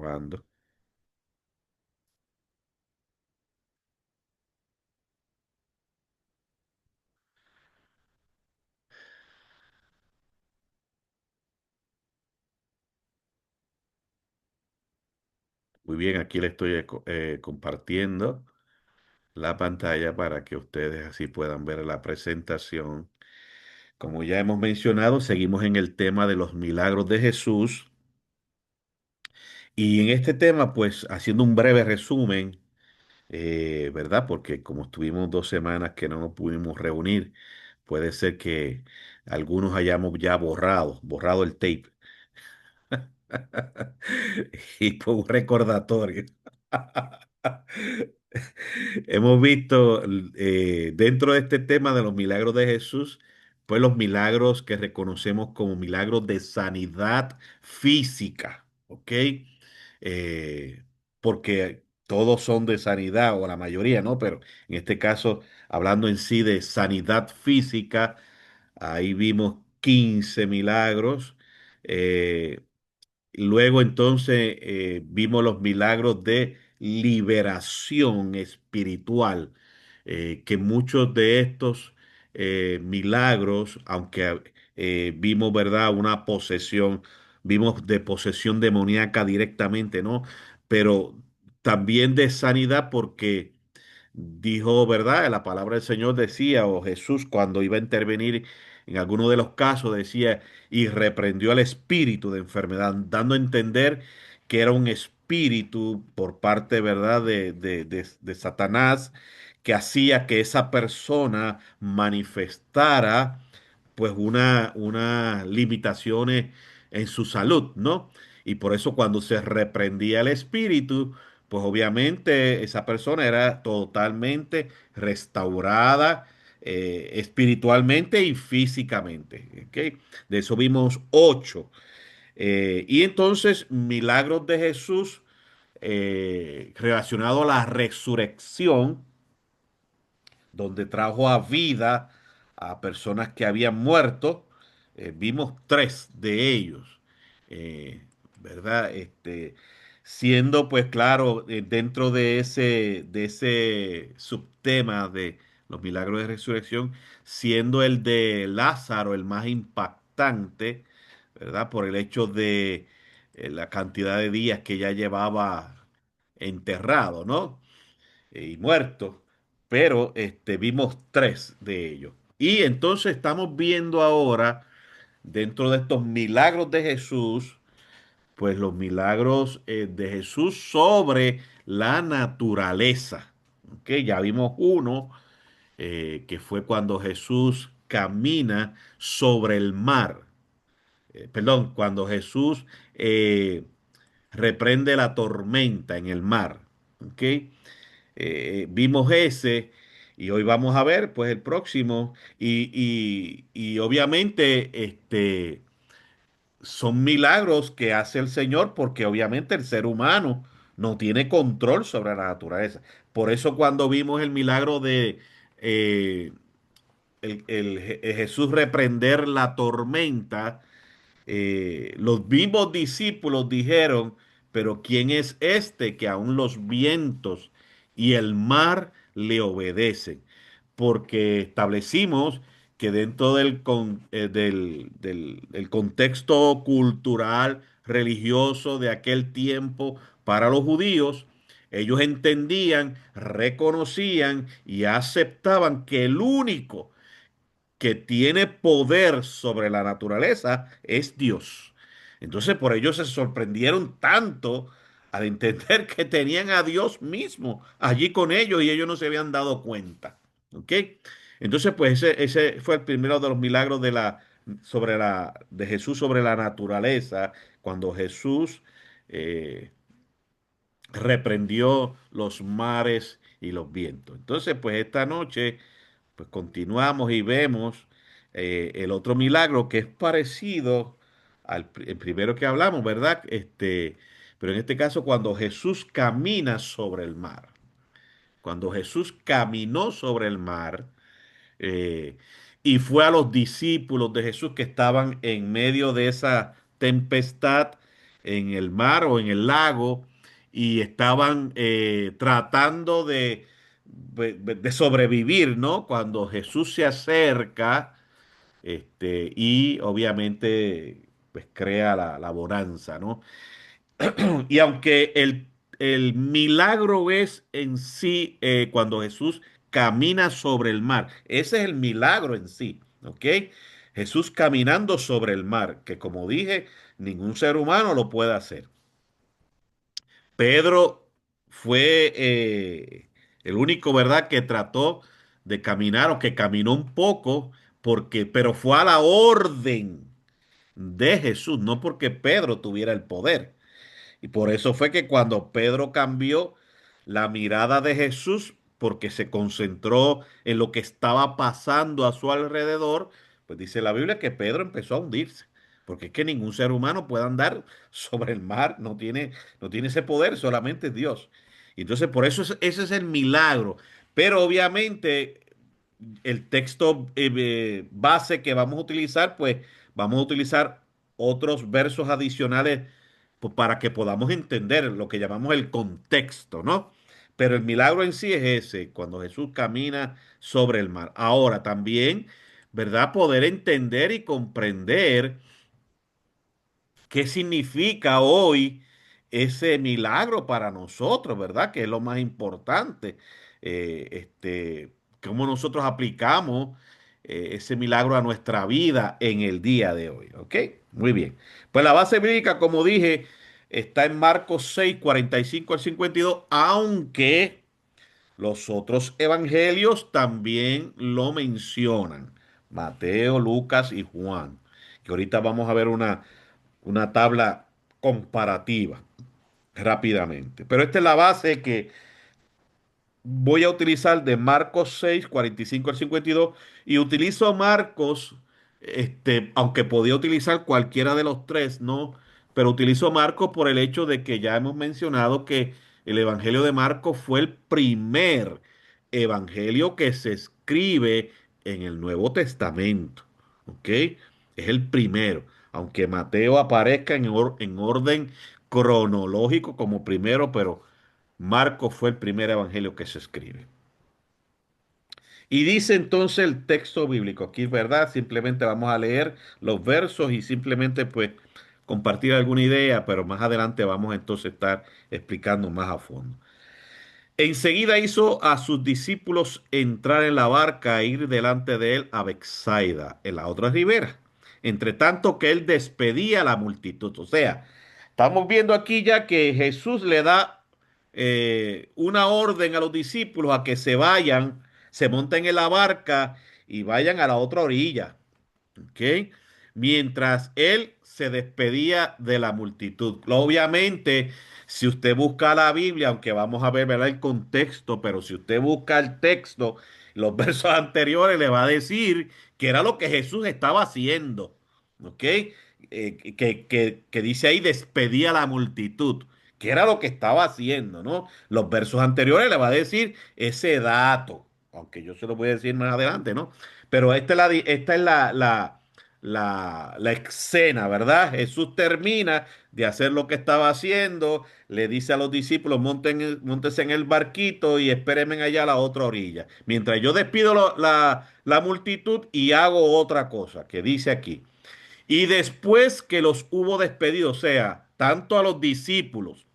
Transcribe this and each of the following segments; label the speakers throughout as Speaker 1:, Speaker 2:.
Speaker 1: grabando. Muy bien, aquí le estoy compartiendo la pantalla para que ustedes así puedan ver la presentación. Como ya hemos mencionado, seguimos en el tema de los milagros de Jesús. Y en este tema, pues haciendo un breve resumen, ¿verdad? Porque como estuvimos 2 semanas que no nos pudimos reunir, puede ser que algunos hayamos ya borrado el tape. Y por un recordatorio. Hemos visto dentro de este tema de los milagros de Jesús, pues los milagros que reconocemos como milagros de sanidad física, ¿ok? Porque todos son de sanidad, o la mayoría, ¿no? Pero en este caso, hablando en sí de sanidad física, ahí vimos 15 milagros. eh, Luego entonces vimos los milagros de liberación espiritual, que muchos de estos milagros, aunque vimos, ¿verdad?, una posesión, vimos de posesión demoníaca directamente, ¿no? Pero también de sanidad porque dijo, ¿verdad? La palabra del Señor decía, o Jesús cuando iba a intervenir en alguno de los casos decía, y reprendió al espíritu de enfermedad, dando a entender que era un espíritu por parte, ¿verdad?, de Satanás, que hacía que esa persona manifestara pues unas limitaciones en su salud, ¿no? Y por eso cuando se reprendía el espíritu, pues obviamente esa persona era totalmente restaurada espiritualmente y físicamente. ¿Ok? De eso vimos 8. Y entonces, milagros de Jesús relacionado a la resurrección donde trajo a vida a personas que habían muerto. Vimos 3 de ellos, ¿verdad? Siendo, pues claro, dentro de ese subtema de los milagros de resurrección, siendo el de Lázaro el más impactante, ¿verdad? Por el hecho de la cantidad de días que ya llevaba enterrado, ¿no? Y muertos, pero vimos 3 de ellos. Y entonces estamos viendo ahora, dentro de estos milagros de Jesús, pues los milagros de Jesús sobre la naturaleza. ¿Ok? Ya vimos uno que fue cuando Jesús camina sobre el mar. Perdón, cuando Jesús reprende la tormenta en el mar. ¿Ok? Vimos ese y hoy vamos a ver pues el próximo y obviamente son milagros que hace el Señor porque obviamente el ser humano no tiene control sobre la naturaleza. Por eso cuando vimos el milagro de Jesús reprender la tormenta, los mismos discípulos dijeron, pero ¿quién es este que aún los vientos y el mar le obedecen? Porque establecimos que dentro del contexto cultural, religioso de aquel tiempo para los judíos, ellos entendían, reconocían y aceptaban que el único que tiene poder sobre la naturaleza es Dios. Entonces por ello se sorprendieron tanto al entender que tenían a Dios mismo allí con ellos y ellos no se habían dado cuenta. ¿Ok? Entonces pues ese fue el primero de los milagros de Jesús sobre la naturaleza, cuando Jesús eh, reprendió los mares y los vientos. Entonces pues esta noche pues continuamos y vemos el otro milagro que es parecido el primero que hablamos, ¿verdad? Pero en este caso cuando Jesús camina sobre el mar. Cuando Jesús caminó sobre el mar eh, y fue a los discípulos de Jesús que estaban en medio de esa tempestad, en el mar o en el lago y estaban tratando de sobrevivir, ¿no? Cuando Jesús se acerca, y obviamente pues crea la bonanza, ¿no? Y aunque el milagro es en sí cuando Jesús camina sobre el mar, ese es el milagro en sí, ¿ok? Jesús caminando sobre el mar, que como dije, ningún ser humano lo puede hacer. Pedro fue el único, ¿verdad?, que trató de caminar o que caminó un poco, pero fue a la orden de Jesús, no porque Pedro tuviera el poder. Y por eso fue que cuando Pedro cambió la mirada de Jesús, porque se concentró en lo que estaba pasando a su alrededor, pues dice la Biblia que Pedro empezó a hundirse. Porque es que ningún ser humano puede andar sobre el mar, no tiene ese poder, solamente Dios. Y entonces por eso ese es el milagro. Pero obviamente el texto base que vamos a utilizar, pues vamos a utilizar otros versos adicionales pues, para que podamos entender lo que llamamos el contexto, ¿no? Pero el milagro en sí es ese, cuando Jesús camina sobre el mar. Ahora también, ¿verdad? Poder entender y comprender qué significa hoy ese milagro para nosotros, ¿verdad? Que es lo más importante. Cómo nosotros aplicamos ese milagro a nuestra vida en el día de hoy, ¿ok? Muy bien. Pues la base bíblica, como dije, está en Marcos 6, 45 al 52, aunque los otros evangelios también lo mencionan. Mateo, Lucas y Juan. Que ahorita vamos a ver una tabla comparativa rápidamente. Pero esta es la base que voy a utilizar de Marcos 6 45 al 52 y utilizo Marcos, aunque podía utilizar cualquiera de los tres, ¿no? Pero utilizo Marcos por el hecho de que ya hemos mencionado que el Evangelio de Marcos fue el primer evangelio que se escribe en el Nuevo Testamento, ¿ok? Es el primero, aunque Mateo aparezca en orden cronológico como primero, pero Marcos fue el primer evangelio que se escribe. Y dice entonces el texto bíblico, aquí, ¿verdad? Simplemente vamos a leer los versos y simplemente pues compartir alguna idea, pero más adelante vamos entonces a estar explicando más a fondo. Enseguida hizo a sus discípulos entrar en la barca e ir delante de él a Bethsaida, en la otra ribera, entre tanto que él despedía a la multitud. O sea, estamos viendo aquí ya que Jesús le da una orden a los discípulos a que se vayan, se monten en la barca y vayan a la otra orilla. ¿Ok? Mientras él se despedía de la multitud. Obviamente, si usted busca la Biblia, aunque vamos a ver, ¿verdad?, el contexto, pero si usted busca el texto, los versos anteriores le va a decir que era lo que Jesús estaba haciendo. ¿Ok? Que dice ahí, despedía a la multitud, que era lo que estaba haciendo, ¿no? Los versos anteriores le va a decir ese dato, aunque yo se lo voy a decir más adelante, ¿no? Pero esta es la escena, ¿verdad? Jesús termina de hacer lo que estaba haciendo, le dice a los discípulos, móntense en el barquito y espérenme allá a la otra orilla. Mientras yo despido la multitud y hago otra cosa, que dice aquí. Y después que los hubo despedido, o sea, tanto a los discípulos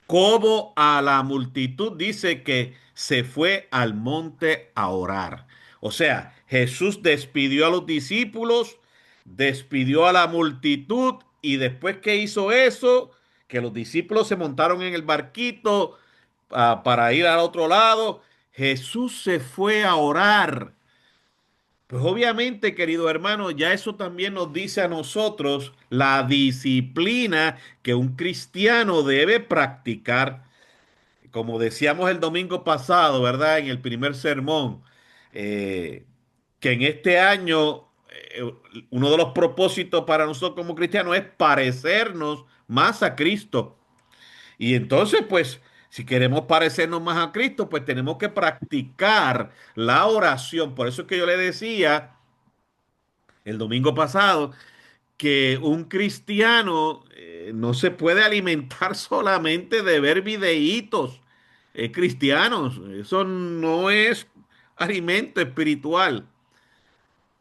Speaker 1: como a la multitud, dice que se fue al monte a orar. O sea, Jesús despidió a los discípulos, despidió a la multitud y después que hizo eso, que los discípulos se montaron en el barquito para ir al otro lado, Jesús se fue a orar. Pues obviamente, querido hermano, ya eso también nos dice a nosotros la disciplina que un cristiano debe practicar. Como decíamos el domingo pasado, ¿verdad? En el primer sermón, eh, que en este año uno de los propósitos para nosotros como cristianos es parecernos más a Cristo. Y entonces, pues, si queremos parecernos más a Cristo, pues tenemos que practicar la oración. Por eso es que yo le decía el domingo pasado que un cristiano no se puede alimentar solamente de ver videitos cristianos. Eso no es alimento espiritual.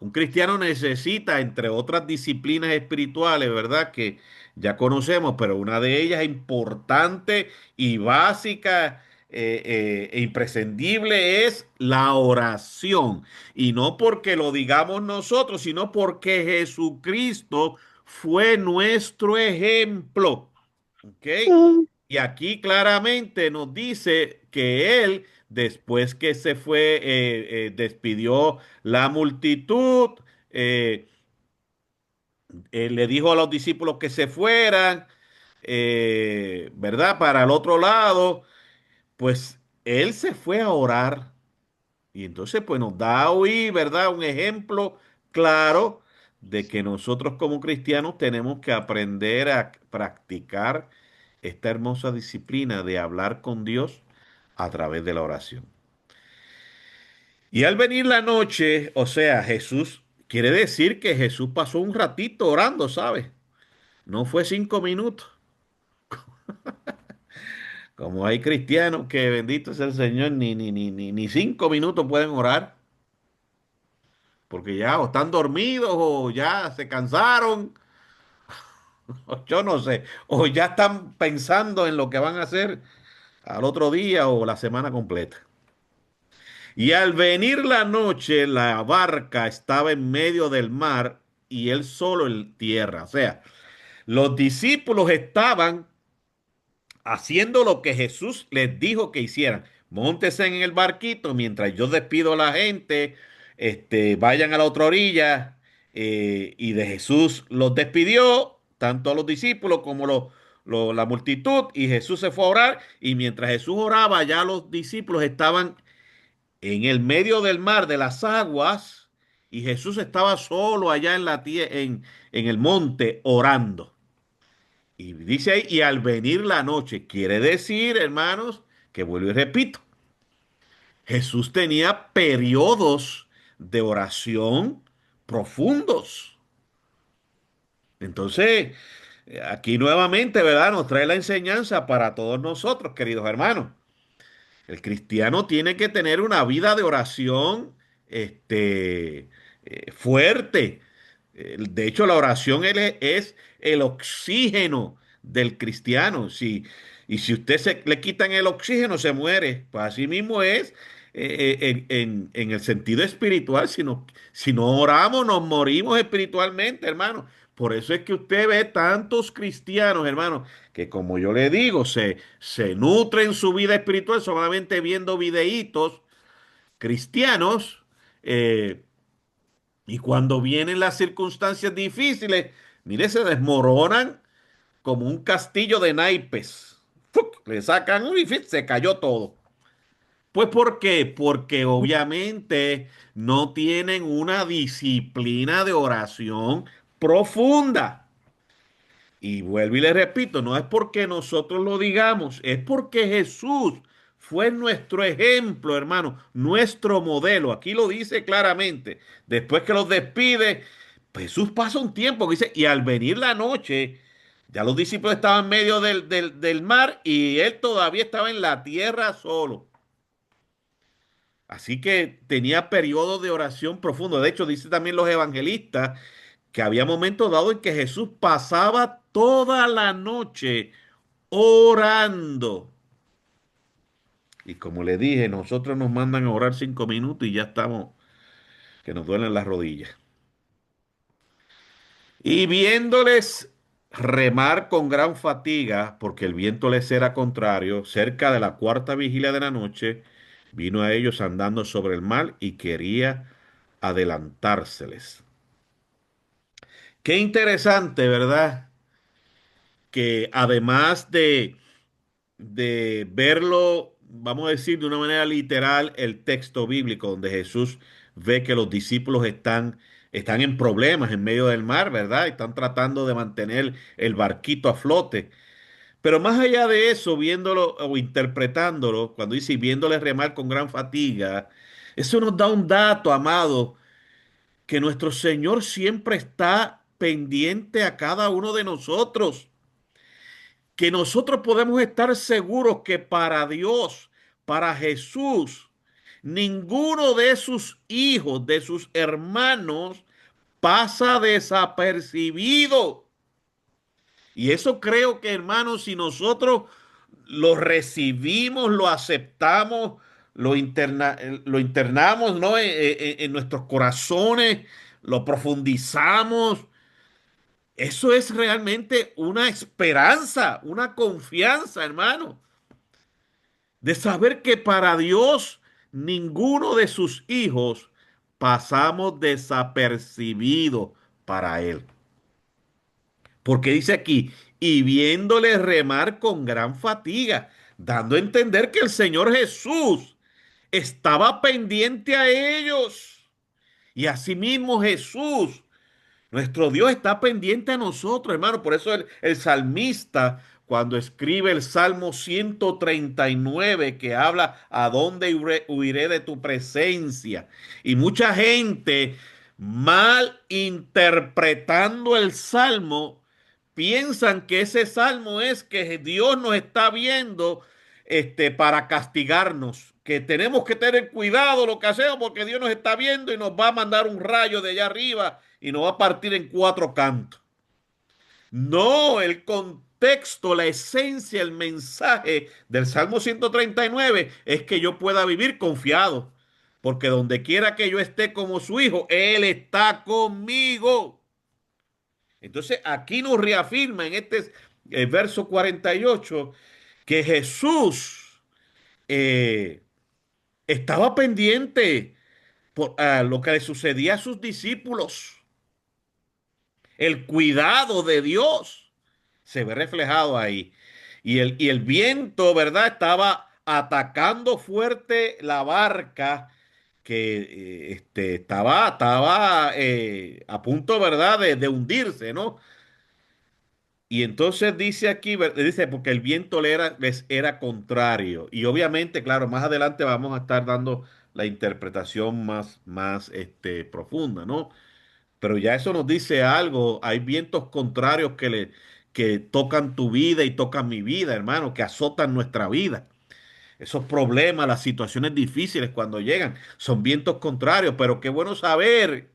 Speaker 1: Un cristiano necesita, entre otras disciplinas espirituales, ¿verdad? Que ya conocemos, pero una de ellas importante y básica e imprescindible es la oración. Y no porque lo digamos nosotros, sino porque Jesucristo fue nuestro ejemplo. ¿Ok?
Speaker 2: Sí.
Speaker 1: Y aquí claramente nos dice que él, después que se fue, despidió la multitud, eh, le dijo a los discípulos que se fueran, ¿verdad? Para el otro lado, pues él se fue a orar. Y entonces, pues nos da hoy, ¿verdad? Un ejemplo claro de que nosotros como cristianos tenemos que aprender a practicar esta hermosa disciplina de hablar con Dios a través de la oración. Y al venir la noche, o sea, Jesús, quiere decir que Jesús pasó un ratito orando, ¿sabes? No fue 5 minutos. Como hay cristianos que bendito sea el Señor, ni 5 minutos pueden orar, porque ya o están dormidos o ya se cansaron, o yo no sé, o ya están pensando en lo que van a hacer al otro día o la semana completa. Y al venir la noche, la barca estaba en medio del mar y él solo en tierra. O sea, los discípulos estaban haciendo lo que Jesús les dijo que hicieran. Móntese en el barquito mientras yo despido a la gente, vayan a la otra orilla. Y de Jesús los despidió, tanto a los discípulos como la multitud, y Jesús se fue a orar. Y mientras Jesús oraba, ya los discípulos estaban en el medio del mar, de las aguas, y Jesús estaba solo allá en el monte orando. Y dice ahí, y al venir la noche, quiere decir, hermanos, que vuelvo y repito, Jesús tenía periodos de oración profundos. Entonces, aquí nuevamente, ¿verdad? Nos trae la enseñanza para todos nosotros, queridos hermanos. El cristiano tiene que tener una vida de oración, fuerte. De hecho, la oración es el oxígeno del cristiano. Y si usted le quitan el oxígeno, se muere. Pues así mismo es en el sentido espiritual. Si no oramos, nos morimos espiritualmente, hermano. Por eso es que usted ve tantos cristianos, hermano, que como yo le digo, se nutren su vida espiritual solamente viendo videitos cristianos. eh, y cuando vienen las circunstancias difíciles, mire, se desmoronan como un castillo de naipes. ¡Fuc! Le sacan un y se cayó todo. Pues ¿por qué? Porque obviamente no tienen una disciplina de oración profunda. Y vuelvo y le repito, no es porque nosotros lo digamos, es porque Jesús fue nuestro ejemplo, hermano, nuestro modelo. Aquí lo dice claramente. Después que los despide, pues Jesús pasa un tiempo, dice, y al venir la noche, ya los discípulos estaban en medio del mar y él todavía estaba en la tierra solo. Así que tenía periodos de oración profundo. De hecho, dice también los evangelistas que había momentos dados en que Jesús pasaba toda la noche orando. Y como le dije, nosotros nos mandan a orar 5 minutos y ya estamos, que nos duelen las rodillas. Y viéndoles remar con gran fatiga, porque el viento les era contrario, cerca de la cuarta vigilia de la noche, vino a ellos andando sobre el mar y quería adelantárseles. Qué interesante, ¿verdad? Que además de verlo, vamos a decir de una manera literal, el texto bíblico donde Jesús ve que los discípulos están en problemas en medio del mar, ¿verdad? Están tratando de mantener el barquito a flote. Pero más allá de eso, viéndolo o interpretándolo, cuando dice "y viéndole remar con gran fatiga", eso nos da un dato, amado, que nuestro Señor siempre está pendiente a cada uno de nosotros, que nosotros podemos estar seguros que para Dios, para Jesús, ninguno de sus hijos, de sus hermanos, pasa desapercibido. Y eso creo que, hermanos, si nosotros lo recibimos, lo aceptamos, lo internamos, ¿no? En nuestros corazones, lo profundizamos, eso es realmente una esperanza, una confianza, hermano, de saber que para Dios ninguno de sus hijos pasamos desapercibidos para Él. Porque dice aquí, y viéndole remar con gran fatiga, dando a entender que el Señor Jesús estaba pendiente a ellos. Y asimismo Jesús, nuestro Dios, está pendiente a nosotros, hermano. Por eso el salmista, cuando escribe el Salmo 139, que habla, ¿a dónde huiré de tu presencia? Y mucha gente, mal interpretando el Salmo, piensan que ese salmo es que Dios nos está viendo para castigarnos, que tenemos que tener cuidado lo que hacemos porque Dios nos está viendo y nos va a mandar un rayo de allá arriba y nos va a partir en cuatro cantos. No, el contexto, la esencia, el mensaje del Salmo 139 es que yo pueda vivir confiado, porque donde quiera que yo esté como su hijo, Él está conmigo. Entonces aquí nos reafirma en este verso 48 que Jesús eh, estaba pendiente por lo que le sucedía a sus discípulos. El cuidado de Dios se ve reflejado ahí. Y el viento, ¿verdad? Estaba atacando fuerte la barca que estaba a punto, ¿verdad? De hundirse, ¿no? Y entonces dice aquí, dice, porque el viento les era contrario. Y obviamente, claro, más adelante vamos a estar dando la interpretación más profunda, ¿no? Pero ya eso nos dice algo. Hay vientos contrarios que tocan tu vida y tocan mi vida, hermano, que azotan nuestra vida. Esos problemas, las situaciones difíciles cuando llegan, son vientos contrarios. Pero qué bueno saber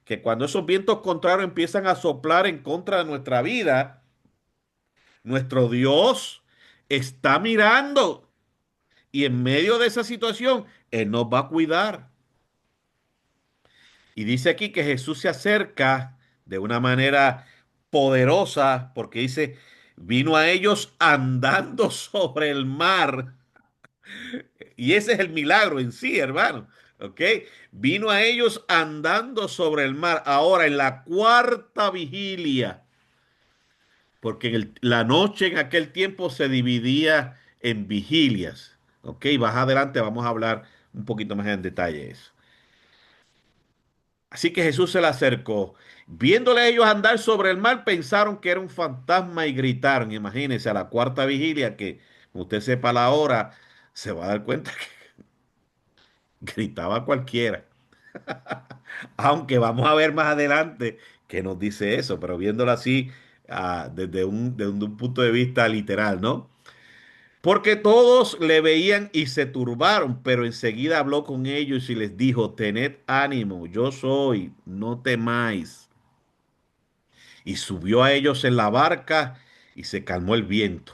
Speaker 1: que cuando esos vientos contrarios empiezan a soplar en contra de nuestra vida, nuestro Dios está mirando y en medio de esa situación, Él nos va a cuidar. Y dice aquí que Jesús se acerca de una manera poderosa porque dice, vino a ellos andando sobre el mar. Y ese es el milagro en sí, hermano. ¿Ok? Vino a ellos andando sobre el mar. Ahora, en la cuarta vigilia, porque la noche en aquel tiempo se dividía en vigilias. Ok, más adelante vamos a hablar un poquito más en detalle de eso. Así que Jesús se le acercó. Viéndole a ellos andar sobre el mar, pensaron que era un fantasma y gritaron. Imagínense, a la cuarta vigilia, que como usted sepa la hora, se va a dar cuenta que gritaba cualquiera. Aunque vamos a ver más adelante que nos dice eso, pero viéndolo así, desde un punto de vista literal, ¿no? Porque todos le veían y se turbaron, pero enseguida habló con ellos y les dijo, tened ánimo, yo soy, no temáis. Y subió a ellos en la barca y se calmó el viento.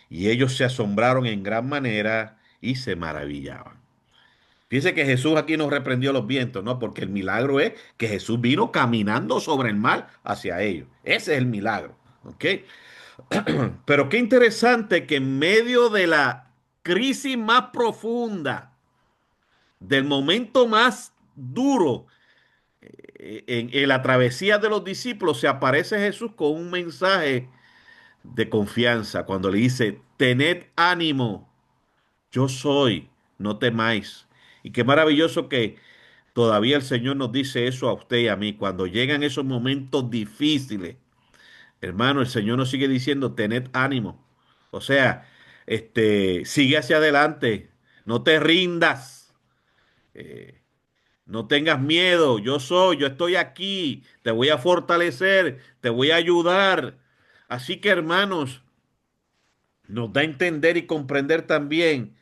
Speaker 1: Y ellos se asombraron en gran manera y se maravillaban. Fíjense que Jesús aquí nos reprendió los vientos, ¿no? Porque el milagro es que Jesús vino caminando sobre el mar hacia ellos. Ese es el milagro, ¿ok? Pero qué interesante que en medio de la crisis más profunda, del momento más duro en la travesía de los discípulos, se aparece Jesús con un mensaje de confianza cuando le dice, tened ánimo, yo soy, no temáis. Y qué maravilloso que todavía el Señor nos dice eso a usted y a mí cuando llegan esos momentos difíciles. Hermano, el Señor nos sigue diciendo, tened ánimo. O sea, sigue hacia adelante, no te rindas. No tengas miedo, yo estoy aquí, te voy a fortalecer, te voy a ayudar. Así que hermanos, nos da a entender y comprender también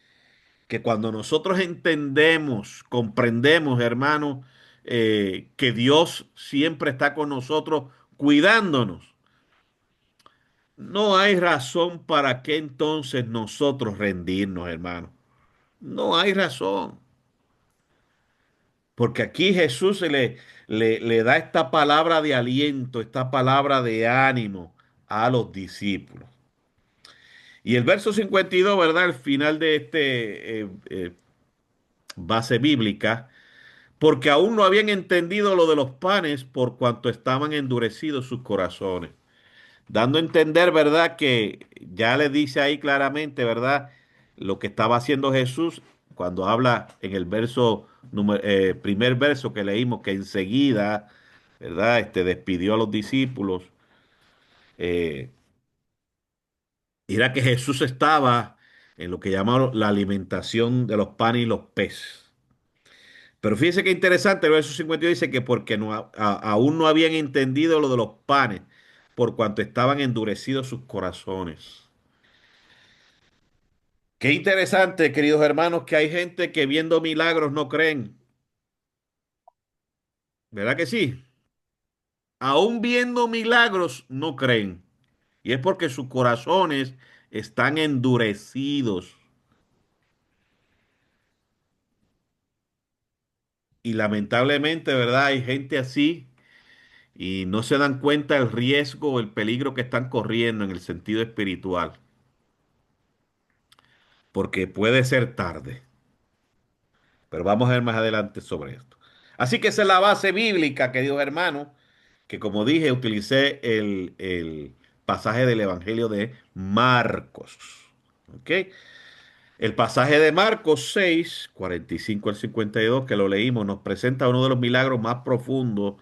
Speaker 1: que cuando nosotros entendemos, comprendemos, hermanos, que Dios siempre está con nosotros cuidándonos, no hay razón para que entonces nosotros rendirnos, hermanos. No hay razón. Porque aquí Jesús le da esta palabra de aliento, esta palabra de ánimo a los discípulos. Y el verso 52, ¿verdad? Al final de base bíblica, porque aún no habían entendido lo de los panes por cuanto estaban endurecidos sus corazones. Dando a entender, ¿verdad? Que ya le dice ahí claramente, ¿verdad? Lo que estaba haciendo Jesús cuando habla en el primer verso que leímos, que enseguida, ¿verdad? Despidió a los discípulos. Eh, Era que Jesús estaba en lo que llamamos la alimentación de los panes y los peces. Pero fíjense qué interesante, el verso 52 dice que porque aún no habían entendido lo de los panes, por cuanto estaban endurecidos sus corazones. Qué interesante, queridos hermanos, que hay gente que viendo milagros no creen. ¿Verdad que sí? Aún viendo milagros no creen. Y es porque sus corazones están endurecidos. Y lamentablemente, ¿verdad? Hay gente así y no se dan cuenta del riesgo o el peligro que están corriendo en el sentido espiritual. Porque puede ser tarde. Pero vamos a ver más adelante sobre esto. Así que esa es la base bíblica, queridos hermanos, que como dije, utilicé el pasaje del Evangelio de Marcos. ¿Ok? El pasaje de Marcos 6, 45 al 52, que lo leímos, nos presenta uno de los milagros más profundos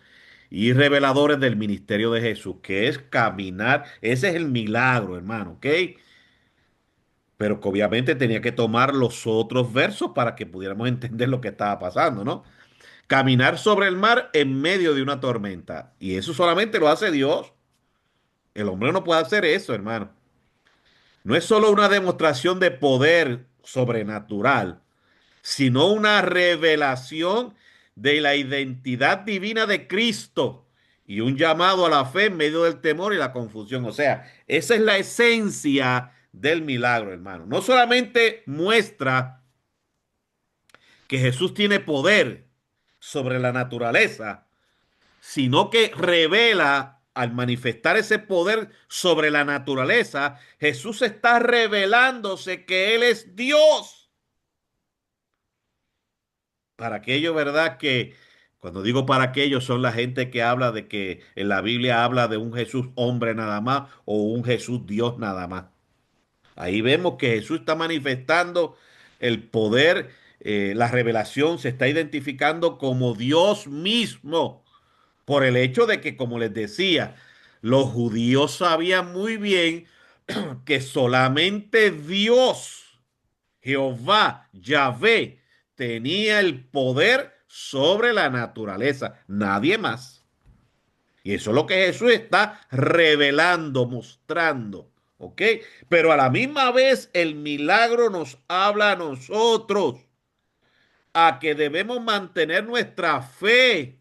Speaker 1: y reveladores del ministerio de Jesús, que es caminar. Ese es el milagro, hermano, ¿ok? Pero que obviamente tenía que tomar los otros versos para que pudiéramos entender lo que estaba pasando, ¿no? Caminar sobre el mar en medio de una tormenta. Y eso solamente lo hace Dios. El hombre no puede hacer eso, hermano. No es solo una demostración de poder sobrenatural, sino una revelación de la identidad divina de Cristo y un llamado a la fe en medio del temor y la confusión. O sea, esa es la esencia del milagro, hermano. No solamente muestra que Jesús tiene poder sobre la naturaleza, sino que revela, al manifestar ese poder sobre la naturaleza, Jesús está revelándose que Él es Dios. Para aquello, ¿verdad? Que cuando digo para aquellos son la gente que habla de que en la Biblia habla de un Jesús hombre nada más o un Jesús Dios nada más. Ahí vemos que Jesús está manifestando el poder, la revelación, se está identificando como Dios mismo. Por el hecho de que, como les decía, los judíos sabían muy bien que solamente Dios, Jehová, Yahvé, tenía el poder sobre la naturaleza, nadie más. Y eso es lo que Jesús está revelando, mostrando. ¿Ok? Pero a la misma vez el milagro nos habla a nosotros a que debemos mantener nuestra fe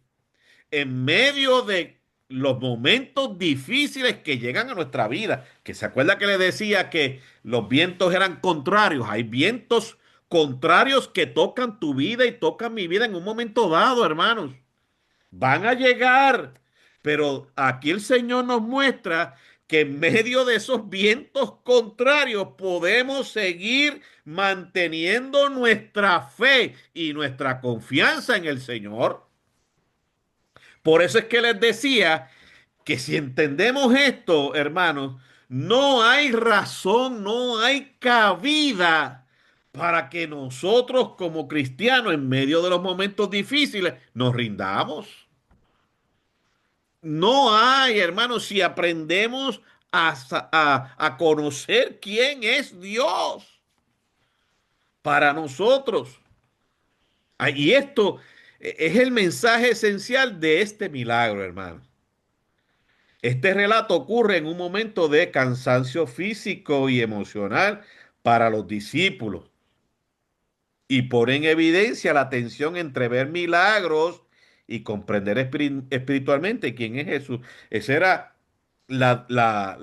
Speaker 1: en medio de los momentos difíciles que llegan a nuestra vida. Que se acuerda que le decía que los vientos eran contrarios. Hay vientos contrarios que tocan tu vida y tocan mi vida en un momento dado, hermanos. Van a llegar. Pero aquí el Señor nos muestra que en medio de esos vientos contrarios podemos seguir manteniendo nuestra fe y nuestra confianza en el Señor. Por eso es que les decía que si entendemos esto, hermanos, no hay razón, no hay cabida para que nosotros como cristianos en medio de los momentos difíciles nos rindamos. No hay, hermanos, si aprendemos a conocer quién es Dios para nosotros. Y esto Es el mensaje esencial de este milagro, hermano. Este relato ocurre en un momento de cansancio físico y emocional para los discípulos y pone en evidencia la tensión entre ver milagros y comprender espiritualmente quién es Jesús. Esa era la, la,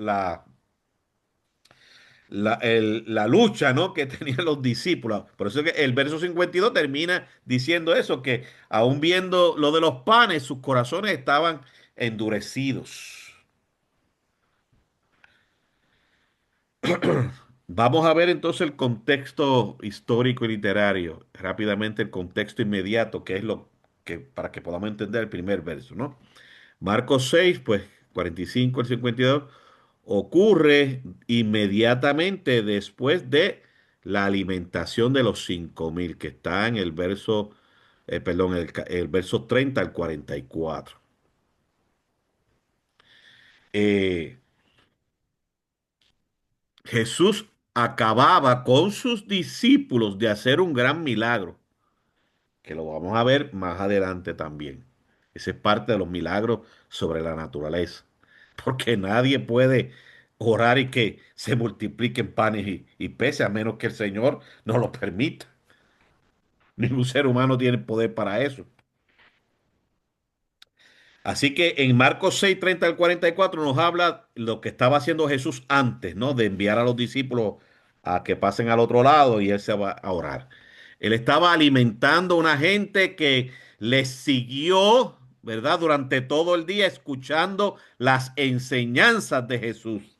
Speaker 1: la, la lucha, ¿no?, que tenían los discípulos. Por eso es que el verso 52 termina diciendo eso, que aún viendo lo de los panes, sus corazones estaban endurecidos. Vamos a ver entonces el contexto histórico y literario, rápidamente el contexto inmediato, que es lo que para que podamos entender el primer verso, ¿no? Marcos 6, pues 45 al 52, ocurre inmediatamente después de la alimentación de los 5.000, que está en el verso, perdón, el verso 30 al 44. Eh, Jesús acababa con sus discípulos de hacer un gran milagro, que lo vamos a ver más adelante también. Ese es parte de los milagros sobre la naturaleza, porque nadie puede orar y que se multipliquen panes y peces, a menos que el Señor no lo permita. Ningún ser humano tiene poder para eso. Así que en Marcos 6, 30 al 44 nos habla lo que estaba haciendo Jesús antes, ¿no?, de enviar a los discípulos a que pasen al otro lado y él se va a orar. Él estaba alimentando a una gente que le siguió, ¿verdad?, durante todo el día escuchando las enseñanzas de Jesús.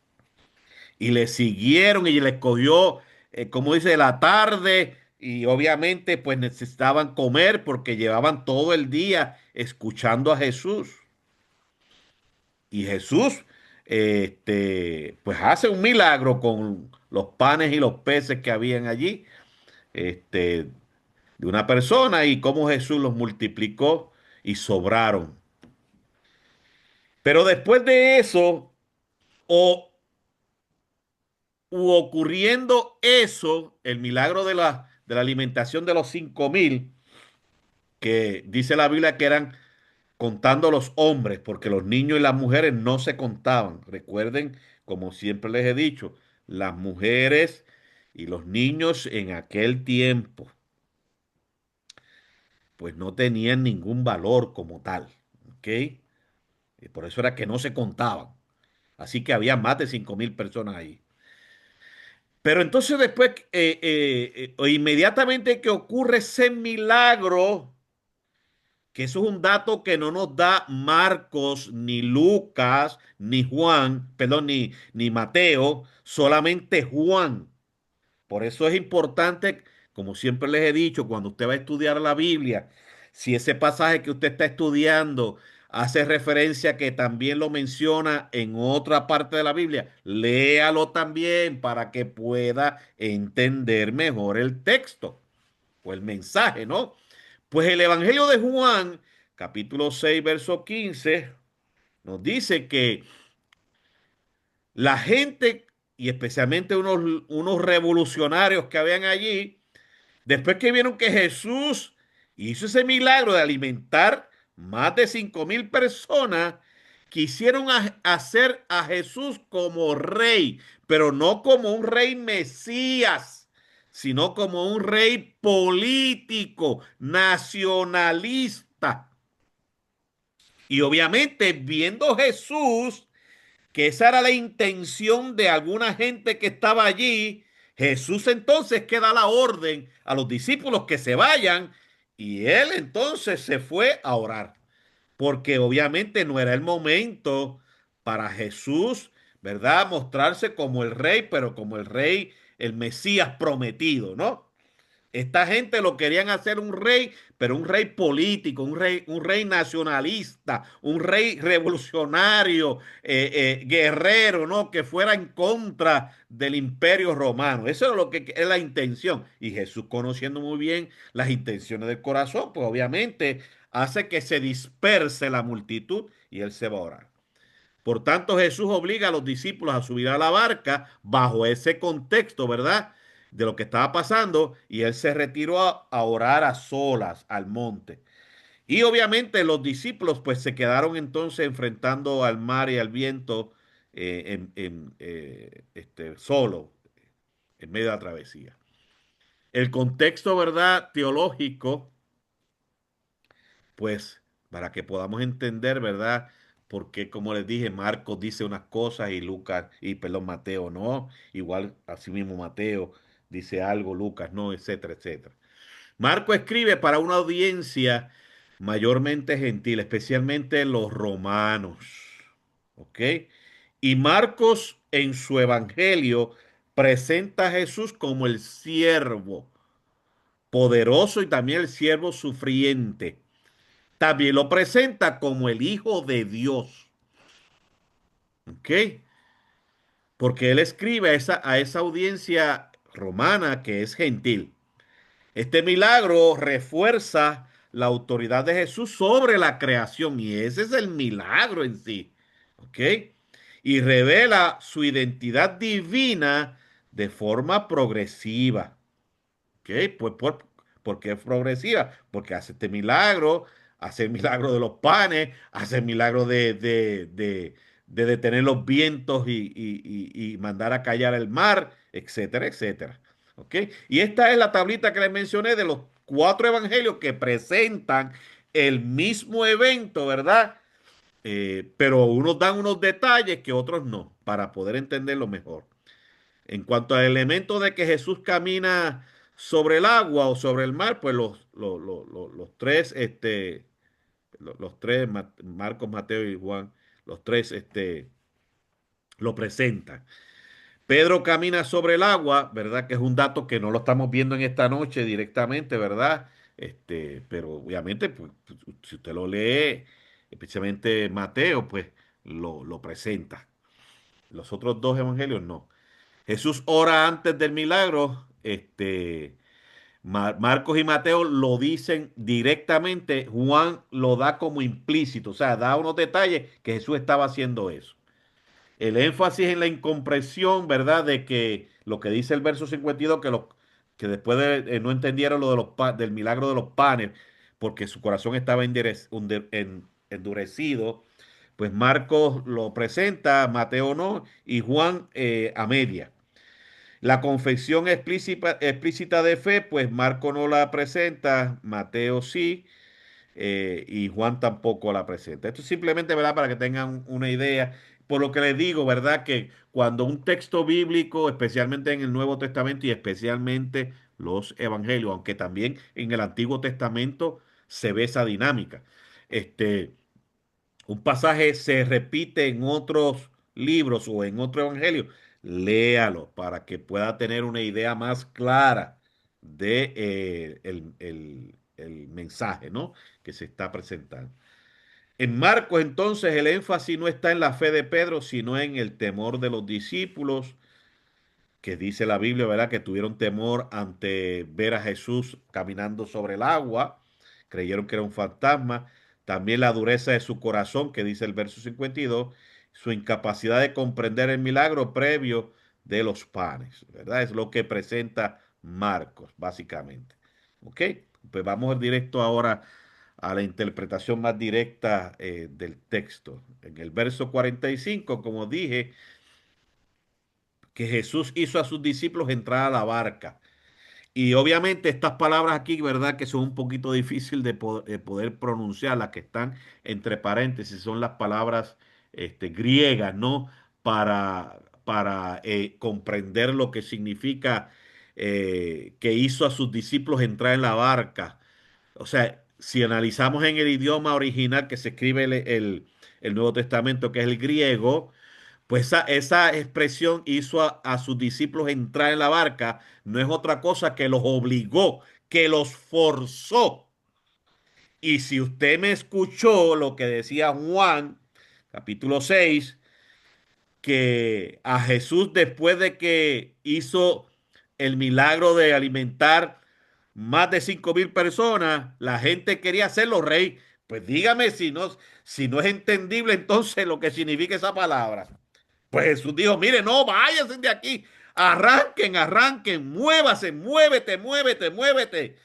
Speaker 1: Y le siguieron y les cogió, como dice, la tarde. Y obviamente pues necesitaban comer porque llevaban todo el día escuchando a Jesús. Y Jesús, pues hace un milagro con los panes y los peces que habían allí, este, de una persona, y cómo Jesús los multiplicó y sobraron. Pero después de eso, o ocurriendo eso, el milagro de la alimentación de los 5.000, que dice la Biblia que eran contando los hombres, porque los niños y las mujeres no se contaban. Recuerden, como siempre les he dicho, las mujeres y los niños en aquel tiempo, pues no tenían ningún valor como tal, ¿ok? Y por eso era que no se contaban. Así que había más de 5.000 personas ahí. Pero entonces después, o inmediatamente que ocurre ese milagro, que eso es un dato que no nos da Marcos, ni Lucas, ni Juan, perdón, ni Mateo, solamente Juan. Por eso es importante, como siempre les he dicho, cuando usted va a estudiar la Biblia, si ese pasaje que usted está estudiando hace referencia que también lo menciona en otra parte de la Biblia, léalo también para que pueda entender mejor el texto o el mensaje, ¿no? Pues el Evangelio de Juan, capítulo 6, verso 15, nos dice que la gente, y especialmente unos revolucionarios que habían allí, después que vieron que Jesús hizo ese milagro de alimentar más de 5.000 personas, quisieron hacer a Jesús como rey, pero no como un rey mesías, sino como un rey político, nacionalista. Y obviamente viendo Jesús que esa era la intención de alguna gente que estaba allí, Jesús entonces que da la orden a los discípulos que se vayan y él entonces se fue a orar, porque obviamente no era el momento para Jesús, ¿verdad?, mostrarse como el rey, pero como el rey, el Mesías prometido, ¿no? Esta gente lo querían hacer un rey, pero un rey político, un rey nacionalista, un rey revolucionario, guerrero, ¿no?, que fuera en contra del imperio romano. Eso es lo que es la intención. Y Jesús, conociendo muy bien las intenciones del corazón, pues obviamente hace que se disperse la multitud y él se va a orar. Por tanto, Jesús obliga a los discípulos a subir a la barca bajo ese contexto, ¿verdad?, de lo que estaba pasando, y él se retiró a orar a solas al monte. Y obviamente los discípulos pues se quedaron entonces enfrentando al mar y al viento solo en medio de la travesía. El contexto, ¿verdad? Teológico, pues para que podamos entender, ¿verdad? Porque como les dije, Marcos dice unas cosas y Lucas, y perdón, Mateo no, igual así mismo Mateo dice algo, Lucas no, etcétera, etcétera. Marco escribe para una audiencia mayormente gentil, especialmente los romanos. ¿Ok? Y Marcos en su evangelio presenta a Jesús como el siervo poderoso y también el siervo sufriente. También lo presenta como el Hijo de Dios. ¿Ok? Porque él escribe a esa audiencia romana que es gentil. Este milagro refuerza la autoridad de Jesús sobre la creación y ese es el milagro en sí. ¿Ok? Y revela su identidad divina de forma progresiva. ¿Ok? Pues ¿por qué es progresiva? Porque hace el milagro de los panes, hace el milagro de detener los vientos y mandar a callar el mar, etcétera, etcétera. ¿Ok? Y esta es la tablita que les mencioné de los cuatro evangelios que presentan el mismo evento, ¿verdad? Pero unos dan unos detalles que otros no, para poder entenderlo mejor. En cuanto al elemento de que Jesús camina sobre el agua o sobre el mar, pues los tres, los tres, Marcos, Mateo y Juan, los tres, lo presentan. Pedro camina sobre el agua, ¿verdad? Que es un dato que no lo estamos viendo en esta noche directamente, ¿verdad? Pero obviamente, pues, si usted lo lee, especialmente Mateo, pues lo presenta. Los otros dos evangelios no. Jesús ora antes del milagro. Marcos y Mateo lo dicen directamente. Juan lo da como implícito, o sea, da unos detalles que Jesús estaba haciendo eso. El énfasis en la incomprensión, ¿verdad? De que lo que dice el verso 52, que después no entendieron lo de del milagro de los panes, porque su corazón estaba endurecido, pues Marcos lo presenta, Mateo no, y Juan a media. La confesión explícita de fe, pues Marco no la presenta, Mateo sí, y Juan tampoco la presenta. Esto es simplemente, ¿verdad? Para que tengan una idea. Por lo que les digo, ¿verdad? Que cuando un texto bíblico, especialmente en el Nuevo Testamento y especialmente los evangelios, aunque también en el Antiguo Testamento se ve esa dinámica. Este, un pasaje se repite en otros libros o en otro evangelio, léalo para que pueda tener una idea más clara de el mensaje, ¿no? Que se está presentando. En Marcos, entonces, el énfasis no está en la fe de Pedro, sino en el temor de los discípulos, que dice la Biblia, ¿verdad? Que tuvieron temor ante ver a Jesús caminando sobre el agua, creyeron que era un fantasma. También la dureza de su corazón, que dice el verso 52, su incapacidad de comprender el milagro previo de los panes, ¿verdad? Es lo que presenta Marcos, básicamente. ¿Ok? Pues vamos directo ahora a la interpretación más directa del texto. En el verso 45, como dije, que Jesús hizo a sus discípulos entrar a la barca. Y obviamente estas palabras aquí, ¿verdad? Que son un poquito difícil de poder pronunciar, las que están entre paréntesis, son las palabras griegas, ¿no? Para comprender lo que significa que hizo a sus discípulos entrar en la barca. O sea, si analizamos en el idioma original que se escribe el Nuevo Testamento, que es el griego, pues esa expresión hizo a sus discípulos entrar en la barca, no es otra cosa que los obligó, que los forzó. Y si usted me escuchó lo que decía Juan, capítulo 6, que a Jesús después de que hizo el milagro de alimentar más de 5,000 personas, la gente quería hacerlo rey. Pues dígame si no es entendible entonces lo que significa esa palabra. Pues Jesús dijo, mire, no, váyanse de aquí, arranquen, arranquen, muévase, muévete, muévete, muévete.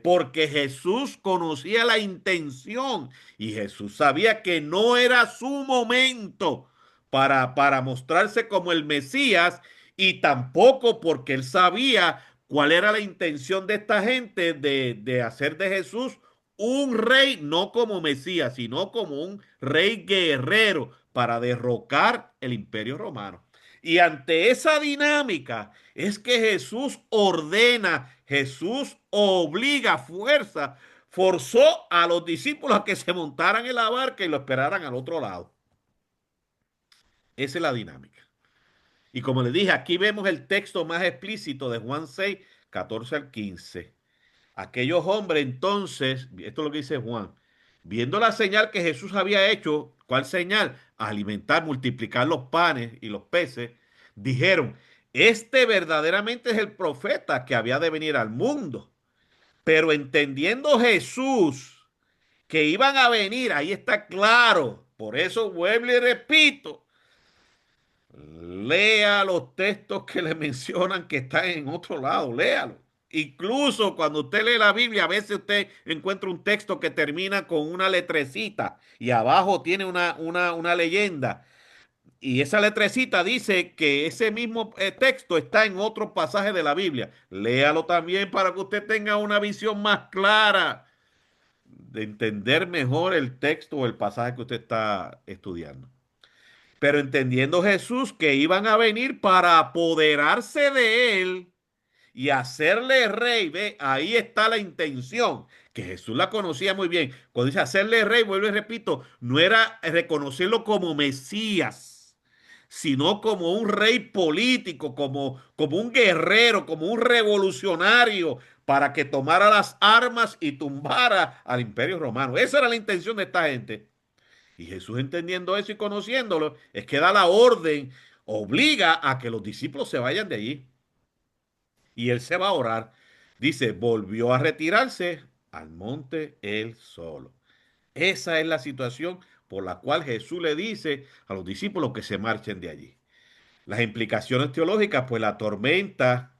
Speaker 1: porque Jesús conocía la intención y Jesús sabía que no era su momento para mostrarse como el Mesías y tampoco porque él sabía cuál era la intención de esta gente de hacer de Jesús un rey, no como Mesías, sino como un rey guerrero para derrocar el imperio romano. Y ante esa dinámica es que Jesús ordena, Jesús obliga, fuerza, forzó a los discípulos a que se montaran en la barca y lo esperaran al otro lado. Esa es la dinámica. Y como les dije, aquí vemos el texto más explícito de Juan 6, 14 al 15. Aquellos hombres entonces, esto es lo que dice Juan, viendo la señal que Jesús había hecho, ¿cuál señal? Alimentar, multiplicar los panes y los peces, dijeron, este verdaderamente es el profeta que había de venir al mundo. Pero entendiendo Jesús que iban a venir, ahí está claro. Por eso vuelvo y repito, lea los textos que le mencionan que están en otro lado, léalo. Incluso cuando usted lee la Biblia, a veces usted encuentra un texto que termina con una letrecita y abajo tiene una leyenda. Y esa letrecita dice que ese mismo texto está en otro pasaje de la Biblia. Léalo también para que usted tenga una visión más clara de entender mejor el texto o el pasaje que usted está estudiando. Pero entendiendo Jesús que iban a venir para apoderarse de él y hacerle rey, ve, ahí está la intención, que Jesús la conocía muy bien. Cuando dice hacerle rey, vuelvo y repito, no era reconocerlo como Mesías, sino como un rey político, como un guerrero, como un revolucionario, para que tomara las armas y tumbara al imperio romano. Esa era la intención de esta gente. Y Jesús entendiendo eso y conociéndolo, es que da la orden, obliga a que los discípulos se vayan de allí. Y él se va a orar. Dice, volvió a retirarse al monte él solo. Esa es la situación por la cual Jesús le dice a los discípulos que se marchen de allí. Las implicaciones teológicas, pues la tormenta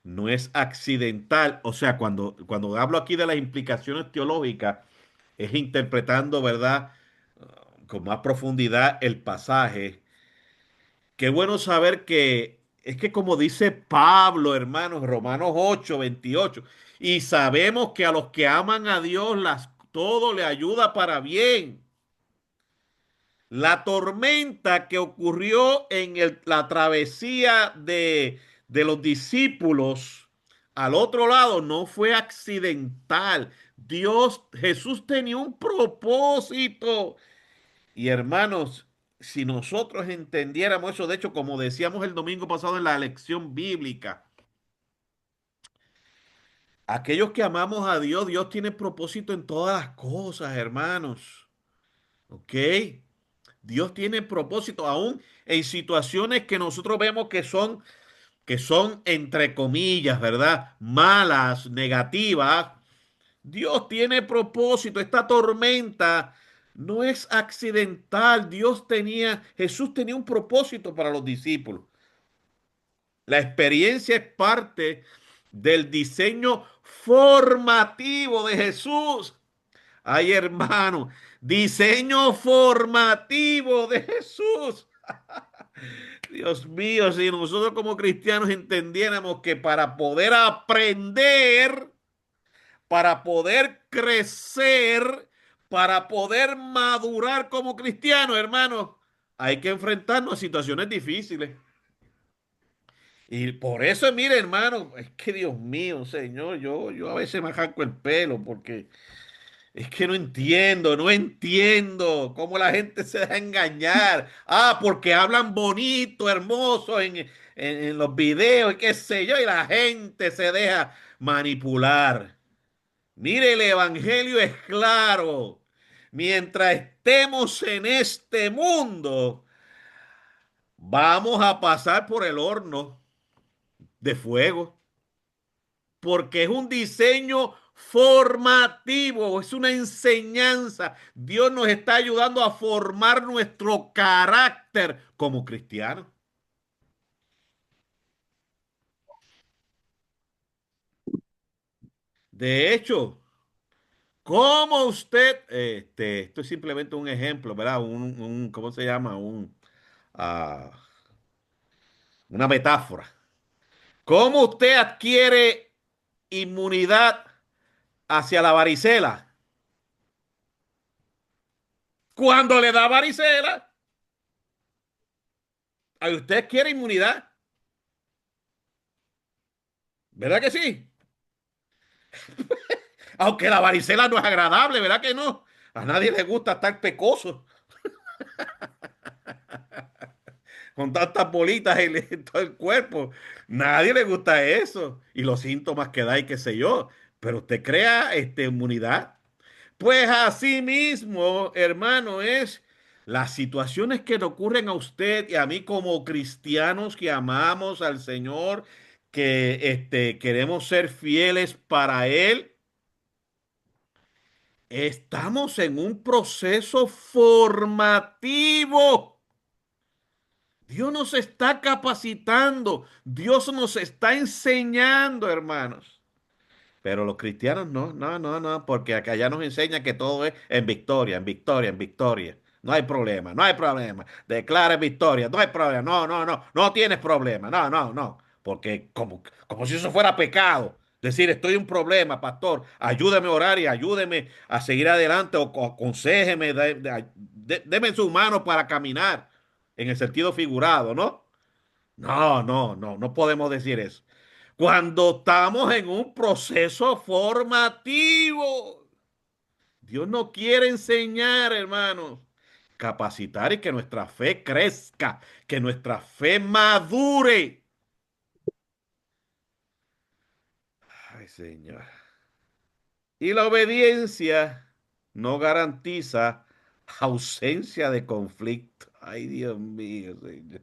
Speaker 1: no es accidental. O sea, cuando hablo aquí de las implicaciones teológicas, es interpretando, ¿verdad? Con más profundidad el pasaje. Qué bueno saber que es que como dice Pablo, hermanos, Romanos 8, 28, y sabemos que a los que aman a Dios todo le ayuda para bien. La tormenta que ocurrió en la travesía de los discípulos al otro lado no fue accidental. Jesús tenía un propósito. Y hermanos, si nosotros entendiéramos eso, de hecho, como decíamos el domingo pasado en la lección bíblica, aquellos que amamos a Dios, Dios tiene propósito en todas las cosas, hermanos. ¿Ok? Dios tiene propósito aún en situaciones que nosotros vemos que son entre comillas, ¿verdad? Malas, negativas. Dios tiene propósito. Esta tormenta no es accidental. Jesús tenía un propósito para los discípulos. La experiencia es parte del diseño formativo de Jesús. Ay, hermano, diseño formativo de Jesús. Dios mío, si nosotros como cristianos entendiéramos que para poder aprender, para poder crecer, para poder madurar como cristiano, hermano, hay que enfrentarnos a situaciones difíciles. Y por eso, mire, hermano, es que Dios mío, Señor, yo a veces me arranco el pelo porque es que no entiendo cómo la gente se deja engañar. Ah, porque hablan bonito, hermoso en los videos y qué sé yo, y la gente se deja manipular. Mire, el evangelio es claro. Mientras estemos en este mundo, vamos a pasar por el horno de fuego, porque es un diseño formativo, es una enseñanza. Dios nos está ayudando a formar nuestro carácter como cristianos. De hecho, ¿cómo usted, esto es simplemente un ejemplo, ¿verdad? ¿Cómo se llama? Ah, una metáfora. ¿Cómo usted adquiere inmunidad hacia la varicela? Cuando le da varicela, ¿a usted quiere inmunidad? ¿Verdad que sí? Aunque la varicela no es agradable, ¿verdad que no? A nadie le gusta estar pecoso con tantas bolitas en todo el cuerpo. Nadie le gusta eso. Y los síntomas que da y qué sé yo. Pero usted crea inmunidad. Pues así mismo, hermano, es las situaciones que le ocurren a usted y a mí como cristianos que amamos al Señor, que queremos ser fieles para Él. Estamos en un proceso formativo. Dios nos está capacitando. Dios nos está enseñando, hermanos. Pero los cristianos no, no, no, no, porque acá ya nos enseña que todo es en victoria, en victoria, en victoria. No hay problema, no hay problema. Declara victoria, no hay problema. No, no, no, no tienes problema. No, no, no. Porque como si eso fuera pecado. Decir, estoy en un problema, pastor, ayúdeme a orar y ayúdeme a seguir adelante o aconséjeme, deme su mano para caminar en el sentido figurado, ¿no? No, no, no, no podemos decir eso. Cuando estamos en un proceso formativo, Dios nos quiere enseñar, hermanos, capacitar y que nuestra fe crezca, que nuestra fe madure. Ay, Señor. Y la obediencia no garantiza ausencia de conflicto. Ay, Dios mío, Señor.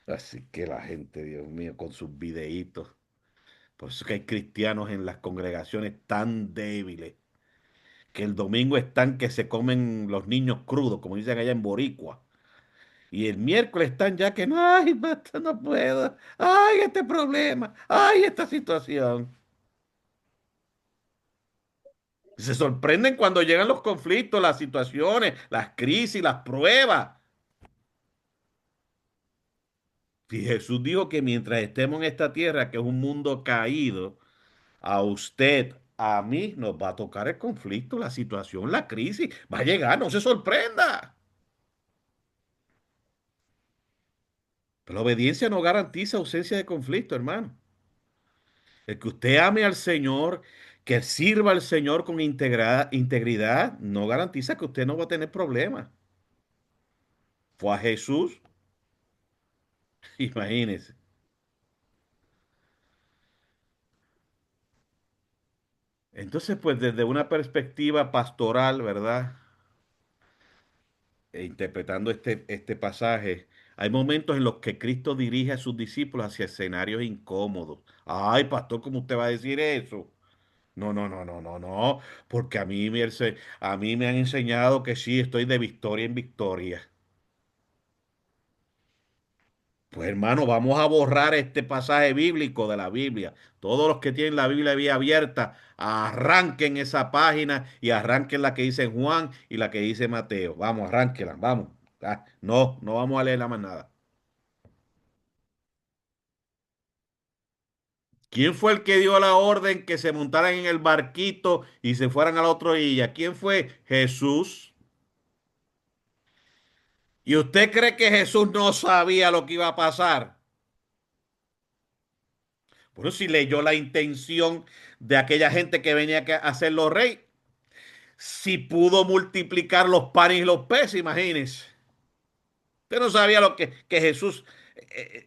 Speaker 1: Así que la gente, Dios mío, con sus videitos. Por eso que hay cristianos en las congregaciones tan débiles, que el domingo están que se comen los niños crudos, como dicen allá en Boricua. Y el miércoles están ya que no, ay, pastor, no puedo. Ay, este problema. Ay, esta situación. Se sorprenden cuando llegan los conflictos, las situaciones, las crisis, las pruebas. Y Jesús dijo que mientras estemos en esta tierra, que es un mundo caído, a usted, a mí, nos va a tocar el conflicto, la situación, la crisis. Va a llegar, no se sorprenda. Pero la obediencia no garantiza ausencia de conflicto, hermano. El que usted ame al Señor, que sirva al Señor con integridad, no garantiza que usted no va a tener problemas. Fue a Jesús, imagínese. Entonces, pues desde una perspectiva pastoral, ¿verdad? Interpretando este pasaje, hay momentos en los que Cristo dirige a sus discípulos hacia escenarios incómodos. Ay, pastor, ¿cómo usted va a decir eso? No, no, no, no, no, no, porque a mí me han enseñado que sí, estoy de victoria en victoria. Pues hermano, vamos a borrar este pasaje bíblico de la Biblia. Todos los que tienen la Biblia bien abierta, arranquen esa página y arranquen la que dice Juan y la que dice Mateo. Vamos, arránquenla, vamos. Ah, no, no vamos a leerla más nada. ¿Quién fue el que dio la orden que se montaran en el barquito y se fueran a la otra orilla? ¿Quién fue? Jesús. ¿Y usted cree que Jesús no sabía lo que iba a pasar? Bueno, si leyó la intención de aquella gente que venía a hacerlo rey, si pudo multiplicar los panes y los peces, imagínense. Usted no sabía que Jesús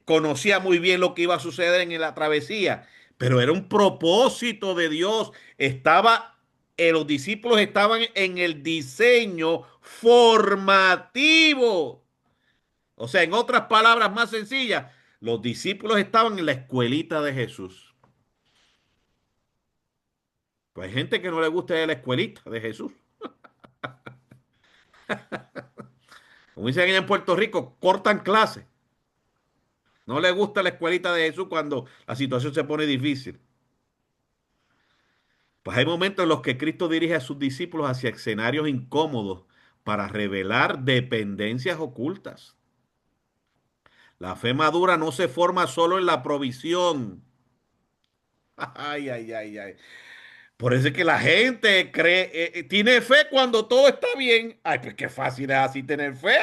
Speaker 1: conocía muy bien lo que iba a suceder en la travesía, pero era un propósito de Dios. Los discípulos estaban en el diseño formativo. O sea, en otras palabras más sencillas, los discípulos estaban en la escuelita de Jesús. Pues hay gente que no le gusta ir a la escuelita de Jesús. Como dicen allá en Puerto Rico, cortan clases. No le gusta la escuelita de Jesús cuando la situación se pone difícil. Pues hay momentos en los que Cristo dirige a sus discípulos hacia escenarios incómodos para revelar dependencias ocultas. La fe madura no se forma solo en la provisión. Ay, ay, ay, ay. Por eso es que la gente cree, tiene fe cuando todo está bien. Ay, pues qué fácil es así tener fe,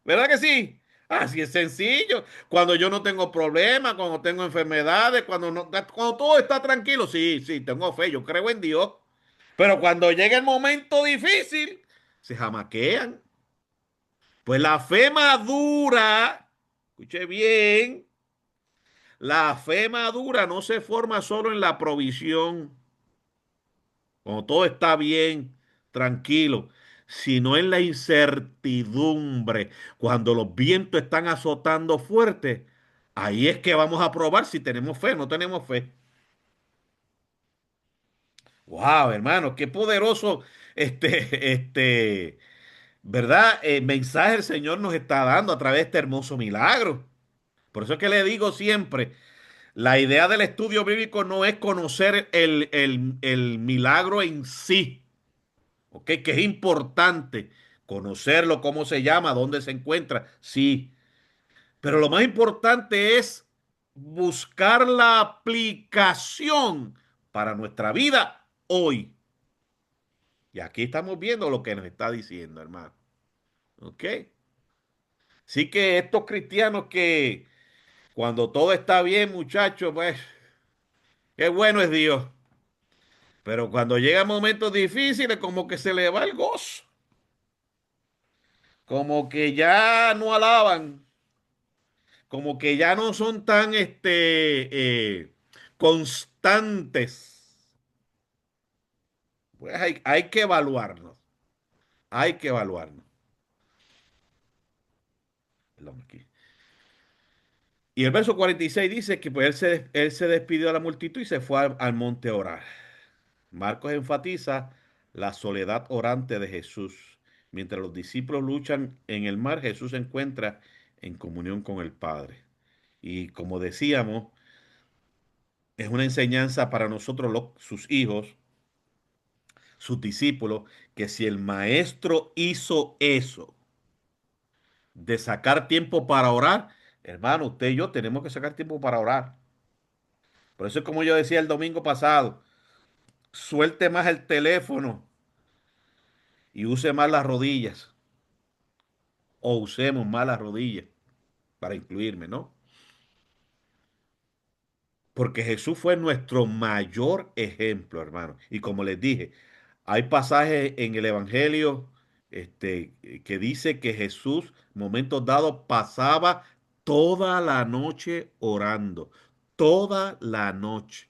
Speaker 1: ¿verdad que sí? Así es sencillo. Cuando yo no tengo problemas, cuando tengo enfermedades, cuando todo está tranquilo, sí, sí, tengo fe, yo creo en Dios. Pero cuando llega el momento difícil, se jamaquean. Pues la fe madura, escuche bien, la fe madura no se forma solo en la provisión, cuando todo está bien, tranquilo, sino en la incertidumbre, cuando los vientos están azotando fuerte. Ahí es que vamos a probar si tenemos fe o no tenemos fe. Wow, hermano, qué poderoso ¿verdad? Mensaje el Señor nos está dando a través de este hermoso milagro. Por eso es que le digo siempre, la idea del estudio bíblico no es conocer el milagro en sí, ¿ok? Que es importante conocerlo, cómo se llama, dónde se encuentra, sí. Pero lo más importante es buscar la aplicación para nuestra vida hoy. Y aquí estamos viendo lo que nos está diciendo, hermano. ¿Ok? Así que estos cristianos que cuando todo está bien, muchachos, pues qué bueno es Dios. Pero cuando llegan momentos difíciles, como que se le va el gozo. Como que ya no alaban. Como que ya no son tan constantes. Pues hay que evaluarnos. Hay que evaluarnos. Perdón, aquí. Y el verso 46 dice que pues él se despidió de la multitud y se fue al monte a orar. Marcos enfatiza la soledad orante de Jesús. Mientras los discípulos luchan en el mar, Jesús se encuentra en comunión con el Padre. Y como decíamos, es una enseñanza para nosotros, sus hijos, sus discípulos, que si el maestro hizo eso, de sacar tiempo para orar, hermano, usted y yo tenemos que sacar tiempo para orar. Por eso es como yo decía el domingo pasado, suelte más el teléfono y use más las rodillas, o usemos más las rodillas para incluirme, ¿no? Porque Jesús fue nuestro mayor ejemplo, hermano. Y como les dije, hay pasajes en el Evangelio que dice que Jesús, momentos dados, pasaba toda la noche orando. Toda la noche.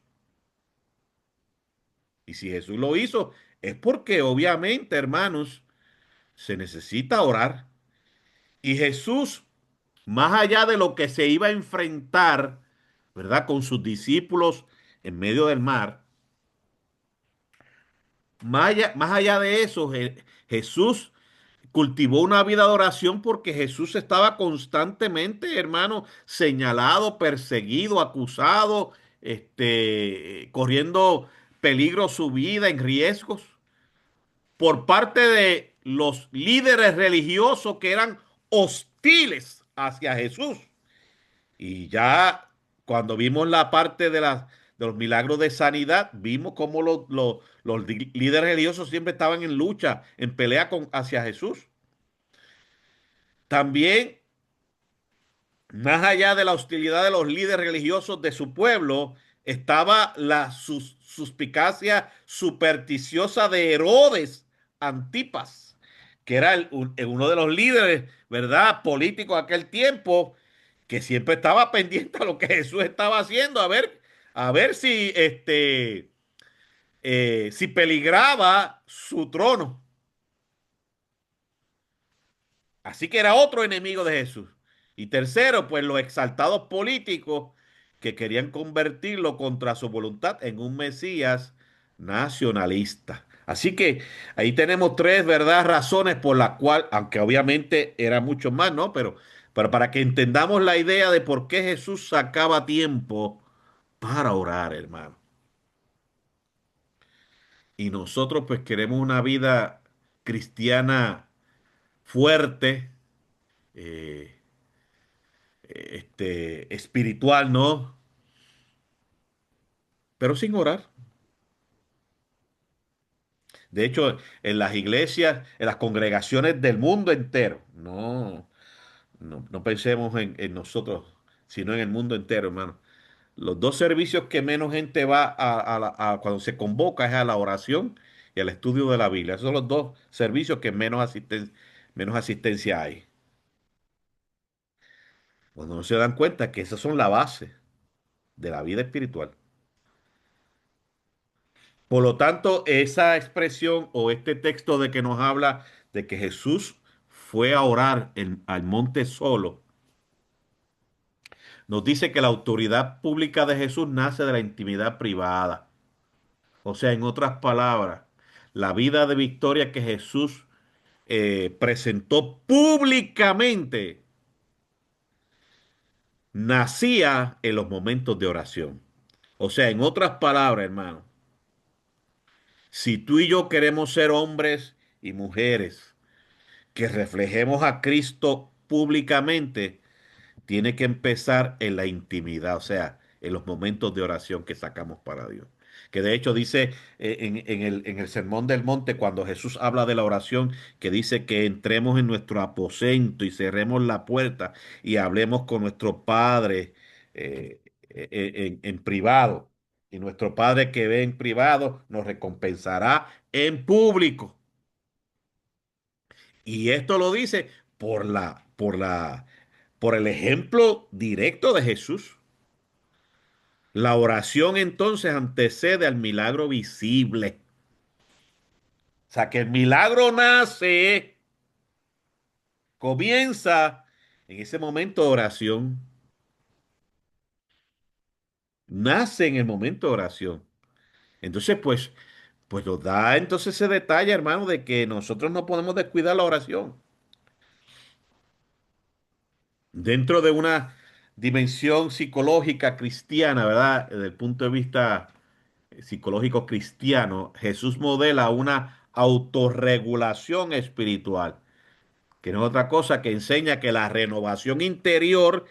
Speaker 1: Y si Jesús lo hizo, es porque obviamente, hermanos, se necesita orar. Y Jesús, más allá de lo que se iba a enfrentar, ¿verdad? Con sus discípulos en medio del mar, más allá de eso, Jesús cultivó una vida de oración porque Jesús estaba constantemente, hermano, señalado, perseguido, acusado, corriendo peligro su vida en riesgos por parte de los líderes religiosos que eran hostiles hacia Jesús. Y ya cuando vimos la parte de los milagros de sanidad, vimos cómo líderes religiosos siempre estaban en lucha, en pelea hacia Jesús. También, más allá de la hostilidad de los líderes religiosos de su pueblo, estaba la suspicacia supersticiosa de Herodes Antipas, que era uno de los líderes, ¿verdad?, políticos de aquel tiempo, que siempre estaba pendiente a lo que Jesús estaba haciendo, a ver si peligraba su trono. Así que era otro enemigo de Jesús. Y tercero, pues los exaltados políticos que querían convertirlo contra su voluntad en un Mesías nacionalista. Así que ahí tenemos tres, ¿verdad?, razones por las cuales, aunque obviamente era mucho más, ¿no? Pero para que entendamos la idea de por qué Jesús sacaba tiempo para orar, hermano. Y nosotros pues queremos una vida cristiana fuerte, eh, espiritual, ¿no? Pero sin orar. De hecho, en las iglesias, en las congregaciones del mundo entero, no pensemos en nosotros, sino en el mundo entero, hermano. Los dos servicios que menos gente va cuando se convoca es a la oración y al estudio de la Biblia. Esos son los dos servicios que menos asistencia hay. Cuando no se dan cuenta que esas son la base de la vida espiritual. Por lo tanto, esa expresión o este texto de que nos habla de que Jesús fue a orar al monte solo, nos dice que la autoridad pública de Jesús nace de la intimidad privada. O sea, en otras palabras, la vida de victoria que Jesús presentó públicamente nacía en los momentos de oración. O sea, en otras palabras, hermano, si tú y yo queremos ser hombres y mujeres que reflejemos a Cristo públicamente, tiene que empezar en la intimidad, o sea, en los momentos de oración que sacamos para Dios. Que de hecho dice en el Sermón del Monte, cuando Jesús habla de la oración, que dice que entremos en nuestro aposento y cerremos la puerta y hablemos con nuestro Padre en privado. Y nuestro Padre que ve en privado nos recompensará en público. Y esto lo dice por el ejemplo directo de Jesús. La oración entonces antecede al milagro visible. O sea que el milagro nace, comienza en ese momento de oración. Nace en el momento de oración. Entonces, pues nos da entonces ese detalle, hermano, de que nosotros no podemos descuidar la oración. Dentro de una dimensión psicológica cristiana, ¿verdad? Desde el punto de vista psicológico cristiano, Jesús modela una autorregulación espiritual, que no es otra cosa que enseña que la renovación interior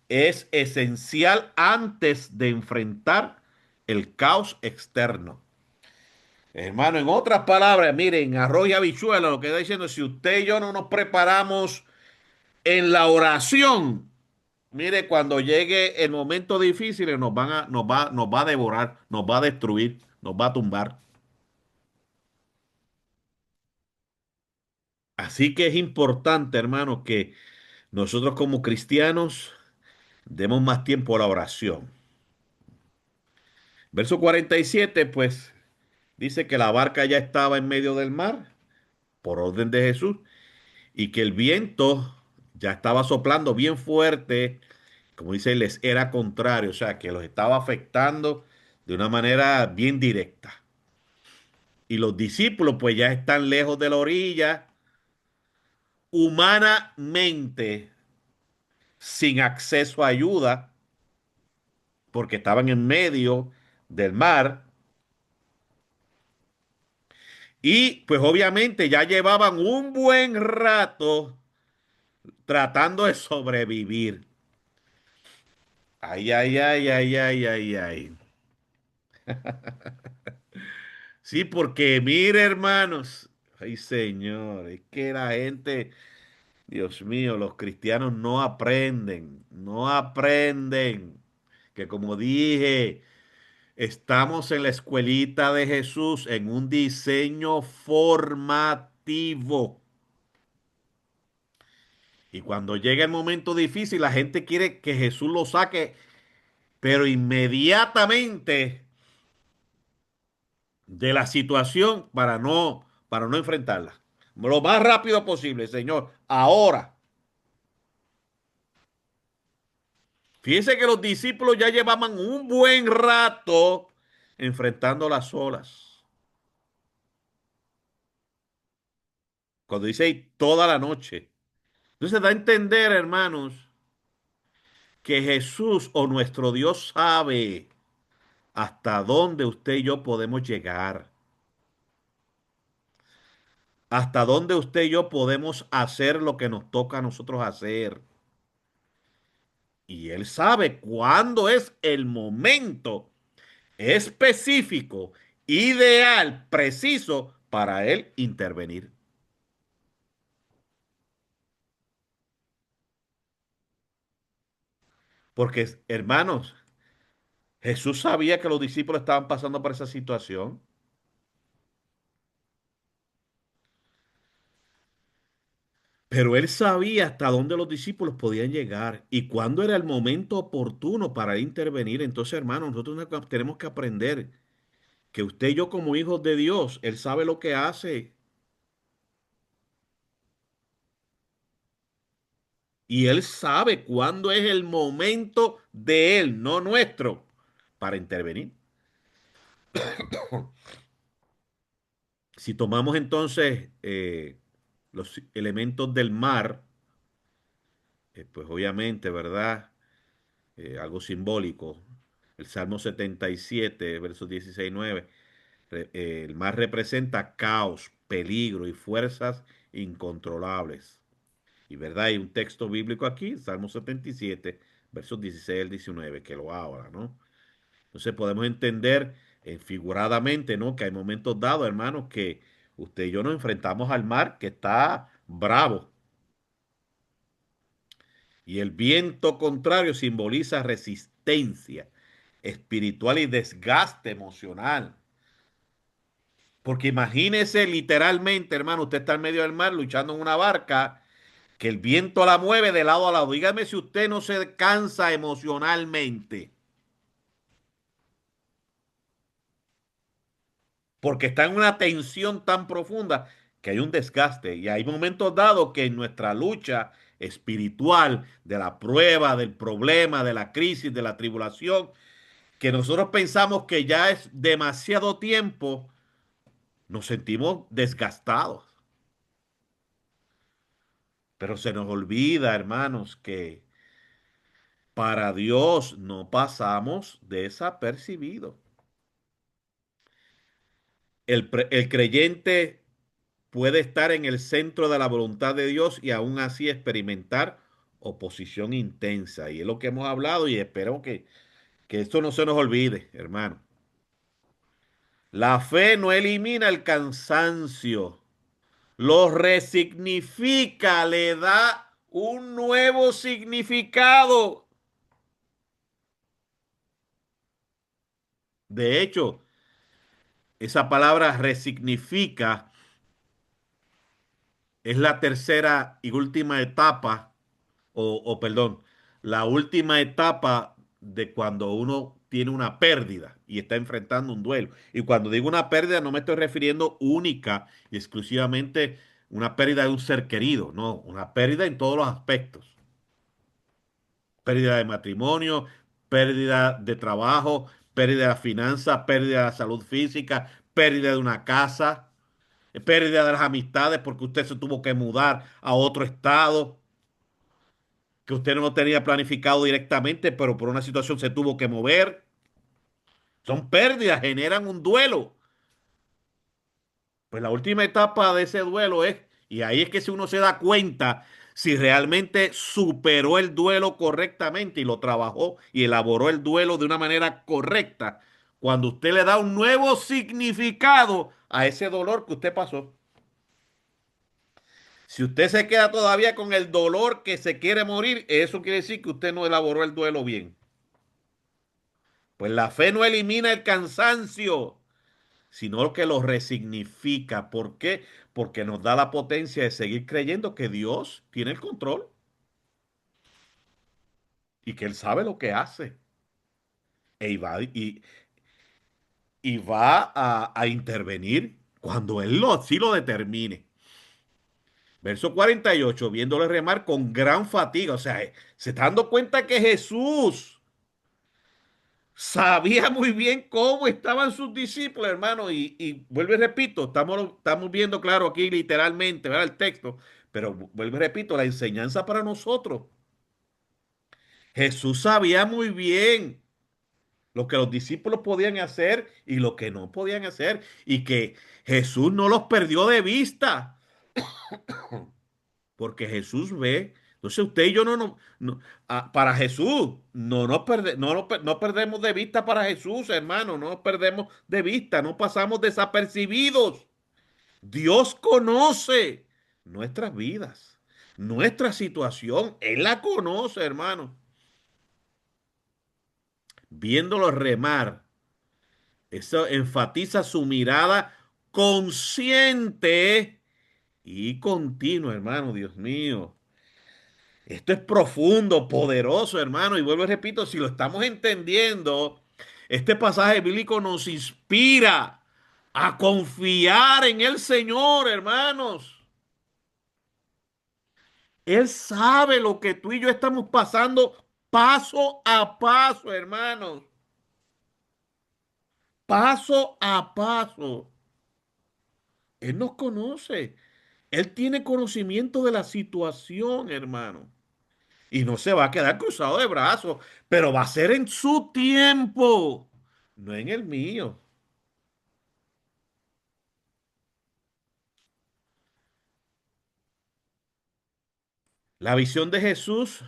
Speaker 1: es esencial antes de enfrentar el caos externo. Hermano, en otras palabras, miren, arroz y habichuela, lo que está diciendo, si usted y yo no nos preparamos en la oración, mire, cuando llegue el momento difícil, nos va a devorar, nos va a destruir, nos va a tumbar. Así que es importante, hermano, que nosotros como cristianos demos más tiempo a la oración. Verso 47, pues dice que la barca ya estaba en medio del mar por orden de Jesús y que el viento ya estaba soplando bien fuerte, como dice, les era contrario, o sea, que los estaba afectando de una manera bien directa. Y los discípulos pues ya están lejos de la orilla, humanamente sin acceso a ayuda, porque estaban en medio del mar y pues obviamente ya llevaban un buen rato tratando de sobrevivir. Ay, ay, ay, ay, ay, ay, ay. Sí, porque mire, hermanos, ay, señor, es que la gente, Dios mío, los cristianos no aprenden, no aprenden. Que como dije, estamos en la escuelita de Jesús en un diseño formativo. Y cuando llega el momento difícil, la gente quiere que Jesús lo saque, pero inmediatamente de la situación para no enfrentarla. Lo más rápido posible, Señor. Ahora. Fíjense que los discípulos ya llevaban un buen rato enfrentando las olas. Cuando dice toda la noche. Entonces da a entender, hermanos, que Jesús o nuestro Dios sabe hasta dónde usted y yo podemos llegar. hasta dónde usted y yo podemos hacer lo que nos toca a nosotros hacer. Y Él sabe cuándo es el momento específico, ideal, preciso para Él intervenir. Porque, hermanos, Jesús sabía que los discípulos estaban pasando por esa situación, pero Él sabía hasta dónde los discípulos podían llegar y cuándo era el momento oportuno para intervenir. Entonces, hermanos, nosotros tenemos que aprender que usted y yo como hijos de Dios, Él sabe lo que hace y Él sabe cuándo es el momento de Él, no nuestro, para intervenir. Si tomamos entonces los elementos del mar, pues obviamente, ¿verdad? Algo simbólico. El Salmo 77, versos 16 y 9. El mar representa caos, peligro y fuerzas incontrolables. Y verdad, hay un texto bíblico aquí, Salmo 77, versos 16 al 19, que lo habla, ¿no? Entonces podemos entender figuradamente, ¿no? Que hay momentos dados, hermanos, que usted y yo nos enfrentamos al mar que está bravo. Y el viento contrario simboliza resistencia espiritual y desgaste emocional. Porque imagínese literalmente, hermano, usted está en medio del mar luchando en una barca que el viento la mueve de lado a lado. Dígame si usted no se cansa emocionalmente, porque está en una tensión tan profunda que hay un desgaste. Y hay momentos dados que en nuestra lucha espiritual, de la prueba, del problema, de la crisis, de la tribulación, que nosotros pensamos que ya es demasiado tiempo, nos sentimos desgastados. Pero se nos olvida, hermanos, que para Dios no pasamos desapercibidos. El creyente puede estar en el centro de la voluntad de Dios y aún así experimentar oposición intensa. Y es lo que hemos hablado y espero que esto no se nos olvide, hermano. La fe no elimina el cansancio, lo resignifica, le da un nuevo significado. De hecho, esa palabra resignifica es la tercera y última etapa, perdón, la última etapa de cuando uno tiene una pérdida y está enfrentando un duelo. Y cuando digo una pérdida, no me estoy refiriendo única y exclusivamente una pérdida de un ser querido, no, una pérdida en todos los aspectos. Pérdida de matrimonio, pérdida de trabajo, pérdida de la finanza, pérdida de la salud física, pérdida de una casa, pérdida de las amistades porque usted se tuvo que mudar a otro estado que usted no lo tenía planificado directamente, pero por una situación se tuvo que mover. Son pérdidas, generan un duelo. Pues la última etapa de ese duelo es, y ahí es que si uno se da cuenta si realmente superó el duelo correctamente y lo trabajó y elaboró el duelo de una manera correcta, cuando usted le da un nuevo significado a ese dolor que usted pasó. Si usted se queda todavía con el dolor que se quiere morir, eso quiere decir que usted no elaboró el duelo bien. Pues la fe no elimina el cansancio, sino que lo resignifica. ¿Por qué? Porque nos da la potencia de seguir creyendo que Dios tiene el control y que Él sabe lo que hace. Y va a intervenir cuando Él así lo determine. Verso 48, viéndole remar con gran fatiga. O sea, se está dando cuenta que Jesús sabía muy bien cómo estaban sus discípulos, hermano. Y vuelvo y repito, estamos viendo claro aquí literalmente, ¿verdad? El texto. Pero vuelvo y repito, la enseñanza para nosotros. Jesús sabía muy bien lo que los discípulos podían hacer y lo que no podían hacer. Y que Jesús no los perdió de vista. Porque Jesús ve. Entonces usted y yo para Jesús, no perdemos de vista para Jesús, hermano, no nos perdemos de vista, no pasamos desapercibidos. Dios conoce nuestras vidas, nuestra situación, Él la conoce, hermano. Viéndolo remar, eso enfatiza su mirada consciente y continua, hermano, Dios mío. Esto es profundo, poderoso, hermano. Y vuelvo y repito, si lo estamos entendiendo, este pasaje bíblico nos inspira a confiar en el Señor, hermanos. Él sabe lo que tú y yo estamos pasando paso a paso, hermanos. Paso a paso. Él nos conoce. Él tiene conocimiento de la situación, hermano. Y no se va a quedar cruzado de brazos, pero va a ser en su tiempo, no en el mío. La visión de Jesús,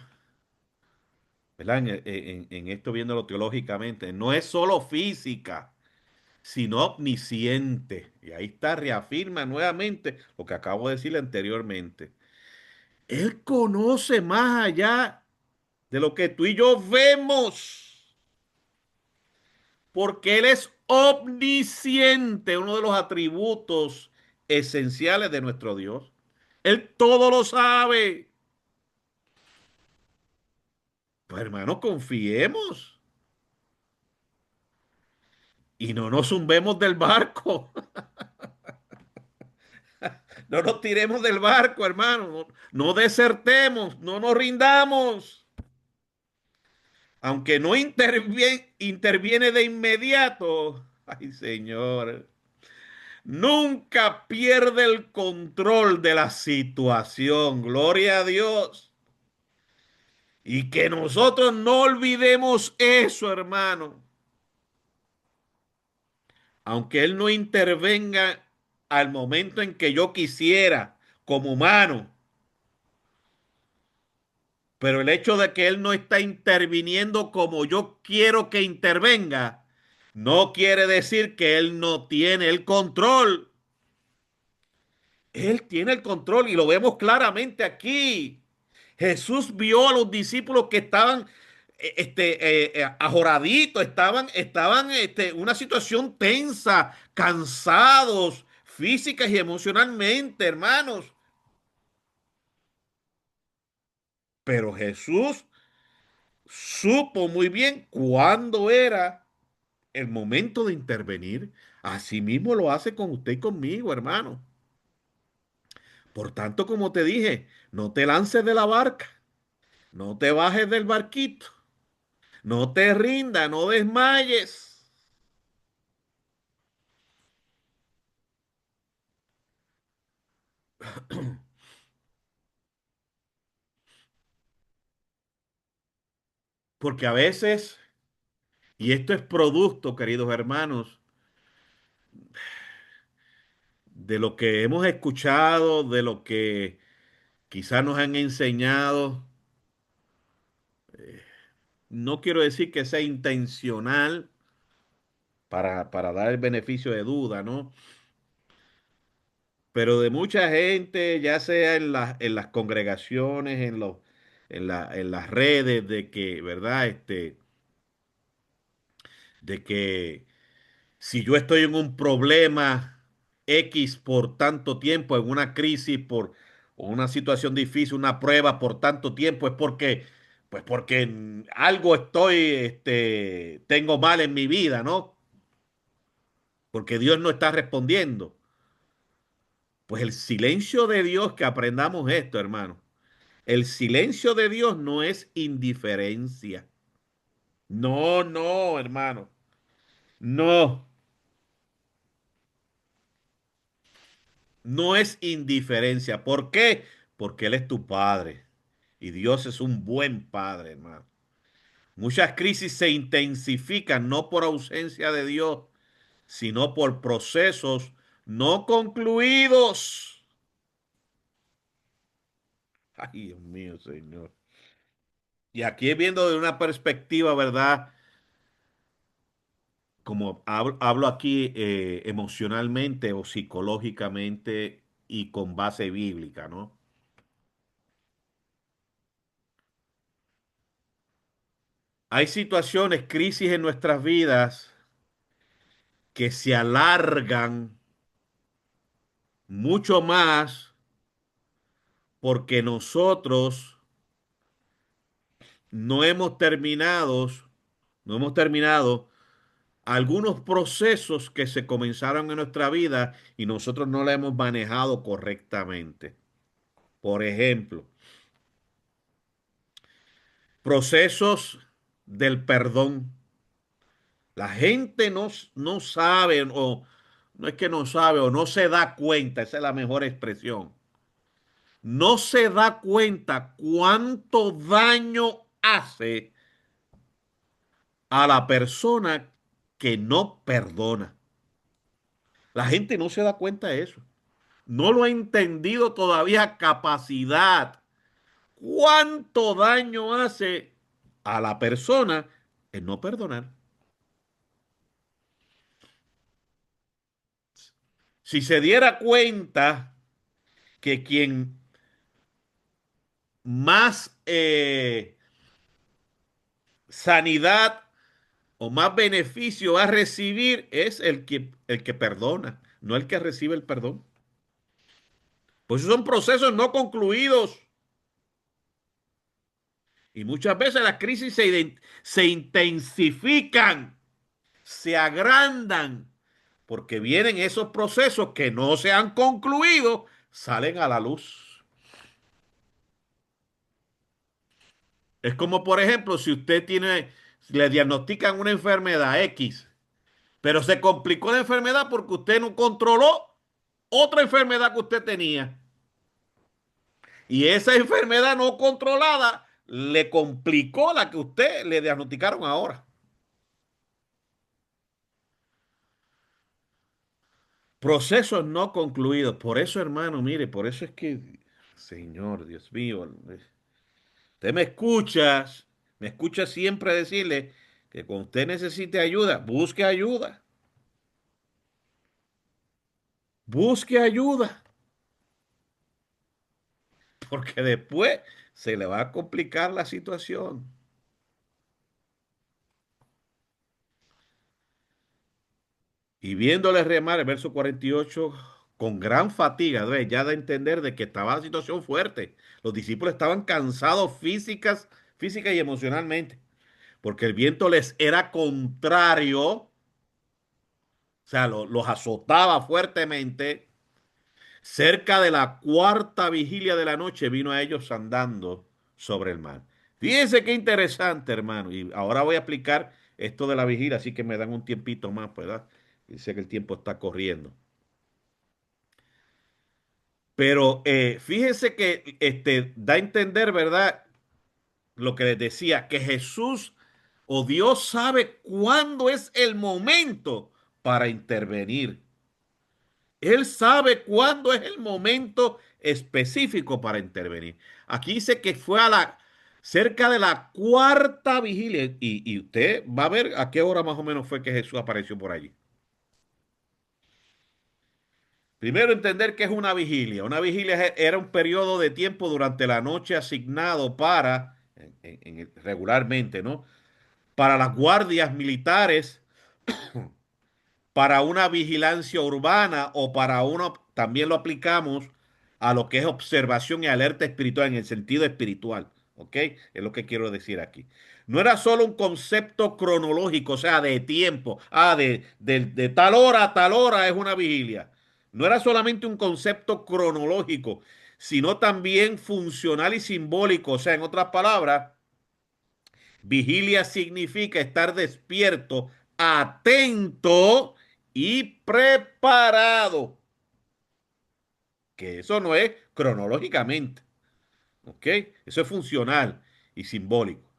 Speaker 1: ¿verdad? En esto viéndolo teológicamente, no es solo física, sino omnisciente. Y ahí está, reafirma nuevamente lo que acabo de decirle anteriormente. Él conoce más allá de lo que tú y yo vemos, porque Él es omnisciente, uno de los atributos esenciales de nuestro Dios. Él todo lo sabe. Pues hermano, confiemos y no nos zumbemos del barco. No nos tiremos del barco, hermano. No desertemos, no nos rindamos. Aunque no interviene de inmediato. Ay, Señor. Nunca pierde el control de la situación. Gloria a Dios. Y que nosotros no olvidemos eso, hermano. Aunque Él no intervenga al momento en que yo quisiera, como humano, pero el hecho de que Él no está interviniendo como yo quiero que intervenga, no quiere decir que Él no tiene el control. Él tiene el control y lo vemos claramente aquí. Jesús vio a los discípulos que estaban ajoraditos, estaban una situación tensa, cansados, físicas y emocionalmente, hermanos. Pero Jesús supo muy bien cuándo era el momento de intervenir. Asimismo lo hace con usted y conmigo, hermano. Por tanto, como te dije, no te lances de la barca, no te bajes del barquito, no te rindas, no desmayes. Porque a veces, y esto es producto, queridos hermanos, de lo que hemos escuchado, de lo que quizás nos han enseñado, no quiero decir que sea intencional para dar el beneficio de duda, ¿no? Pero de mucha gente, ya sea en las congregaciones, en las redes, de que, ¿verdad? De que si yo estoy en un problema X por tanto tiempo, en una crisis, por una situación difícil, una prueba por tanto tiempo, es porque algo tengo mal en mi vida, ¿no? Porque Dios no está respondiendo. Pues el silencio de Dios, que aprendamos esto, hermano. El silencio de Dios no es indiferencia. No, no, hermano. No, no es indiferencia. ¿Por qué? Porque Él es tu Padre. Y Dios es un buen Padre, hermano. Muchas crisis se intensifican no por ausencia de Dios, sino por procesos no concluidos. Ay, Dios mío, Señor. Y aquí viendo de una perspectiva, ¿verdad? Como hablo aquí emocionalmente o psicológicamente y con base bíblica, ¿no? Hay situaciones, crisis en nuestras vidas que se alargan mucho más porque nosotros no hemos terminado, no hemos terminado algunos procesos que se comenzaron en nuestra vida y nosotros no la hemos manejado correctamente. Por ejemplo, procesos del perdón. La gente no sabe o no es que no sabe o no se da cuenta, esa es la mejor expresión. No se da cuenta cuánto daño hace a la persona que no perdona. La gente no se da cuenta de eso. No lo ha entendido todavía a capacidad. ¿Cuánto daño hace a la persona el no perdonar? Si se diera cuenta que quien más sanidad o más beneficio va a recibir es el que perdona, no el que recibe el perdón. Pues esos son procesos no concluidos. Y muchas veces las crisis se intensifican, se agrandan, porque vienen esos procesos que no se han concluido, salen a la luz. Es como, por ejemplo, si usted le diagnostican una enfermedad X, pero se complicó la enfermedad porque usted no controló otra enfermedad que usted tenía. Y esa enfermedad no controlada le complicó la que usted le diagnosticaron ahora. Procesos no concluidos. Por eso, hermano, mire, por eso es que, Señor, Dios mío, usted me escucha siempre decirle que cuando usted necesite ayuda, busque ayuda, busque ayuda, porque después se le va a complicar la situación. Y viéndole remar el verso 48 con gran fatiga, ¿ves? Ya da a entender de que estaba la situación fuerte. Los discípulos estaban cansados física y emocionalmente, porque el viento les era contrario, o sea, los azotaba fuertemente. Cerca de la cuarta vigilia de la noche vino a ellos andando sobre el mar. Fíjense qué interesante, hermano. Y ahora voy a explicar esto de la vigilia, así que me dan un tiempito más, ¿verdad? Dice que el tiempo está corriendo. Pero fíjense que da a entender, ¿verdad? Lo que les decía, que Jesús o Dios sabe cuándo es el momento para intervenir. Él sabe cuándo es el momento específico para intervenir. Aquí dice que fue cerca de la cuarta vigilia y usted va a ver a qué hora más o menos fue que Jesús apareció por allí. Primero entender qué es una vigilia. Una vigilia era un periodo de tiempo durante la noche asignado regularmente, ¿no? Para las guardias militares, para una vigilancia urbana o para uno, también lo aplicamos a lo que es observación y alerta espiritual en el sentido espiritual, ¿ok? Es lo que quiero decir aquí. No era solo un concepto cronológico, o sea, de tiempo, de tal hora a tal hora es una vigilia. No era solamente un concepto cronológico, sino también funcional y simbólico, o sea, en otras palabras, vigilia significa estar despierto, atento y preparado. Que eso no es cronológicamente, ¿ok? Eso es funcional y simbólico.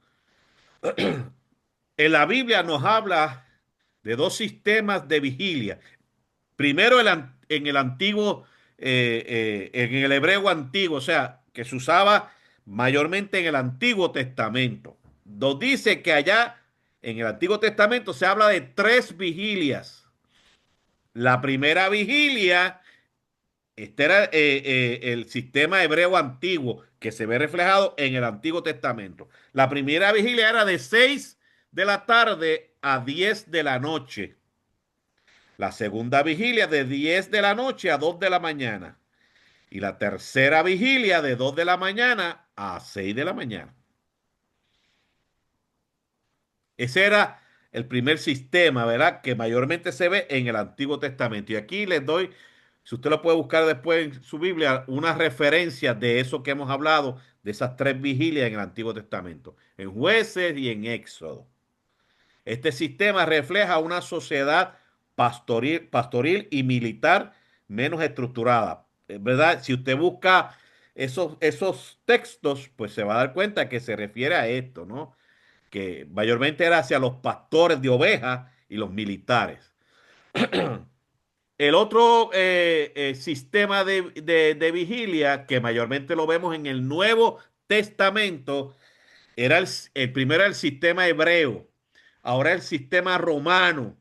Speaker 1: En la Biblia nos habla de dos sistemas de vigilia. Primero en el antiguo, en el hebreo antiguo, o sea, que se usaba mayormente en el Antiguo Testamento. Nos dice que allá en el Antiguo Testamento se habla de tres vigilias. La primera vigilia, este era el sistema hebreo antiguo que se ve reflejado en el Antiguo Testamento. La primera vigilia era de 6 de la tarde a 10 de la noche. La segunda vigilia de 10 de la noche a 2 de la mañana. Y la tercera vigilia de 2 de la mañana a 6 de la mañana. Ese era el primer sistema, ¿verdad? Que mayormente se ve en el Antiguo Testamento. Y aquí les doy, si usted lo puede buscar después en su Biblia, una referencia de eso que hemos hablado, de esas tres vigilias en el Antiguo Testamento, en Jueces y en Éxodo. Este sistema refleja una sociedad pastoril y militar menos estructurada. ¿Verdad? Si usted busca esos textos, pues se va a dar cuenta que se refiere a esto, ¿no? Que mayormente era hacia los pastores de ovejas y los militares. El otro sistema de vigilia, que mayormente lo vemos en el Nuevo Testamento, era el primero era el sistema hebreo, ahora el sistema romano,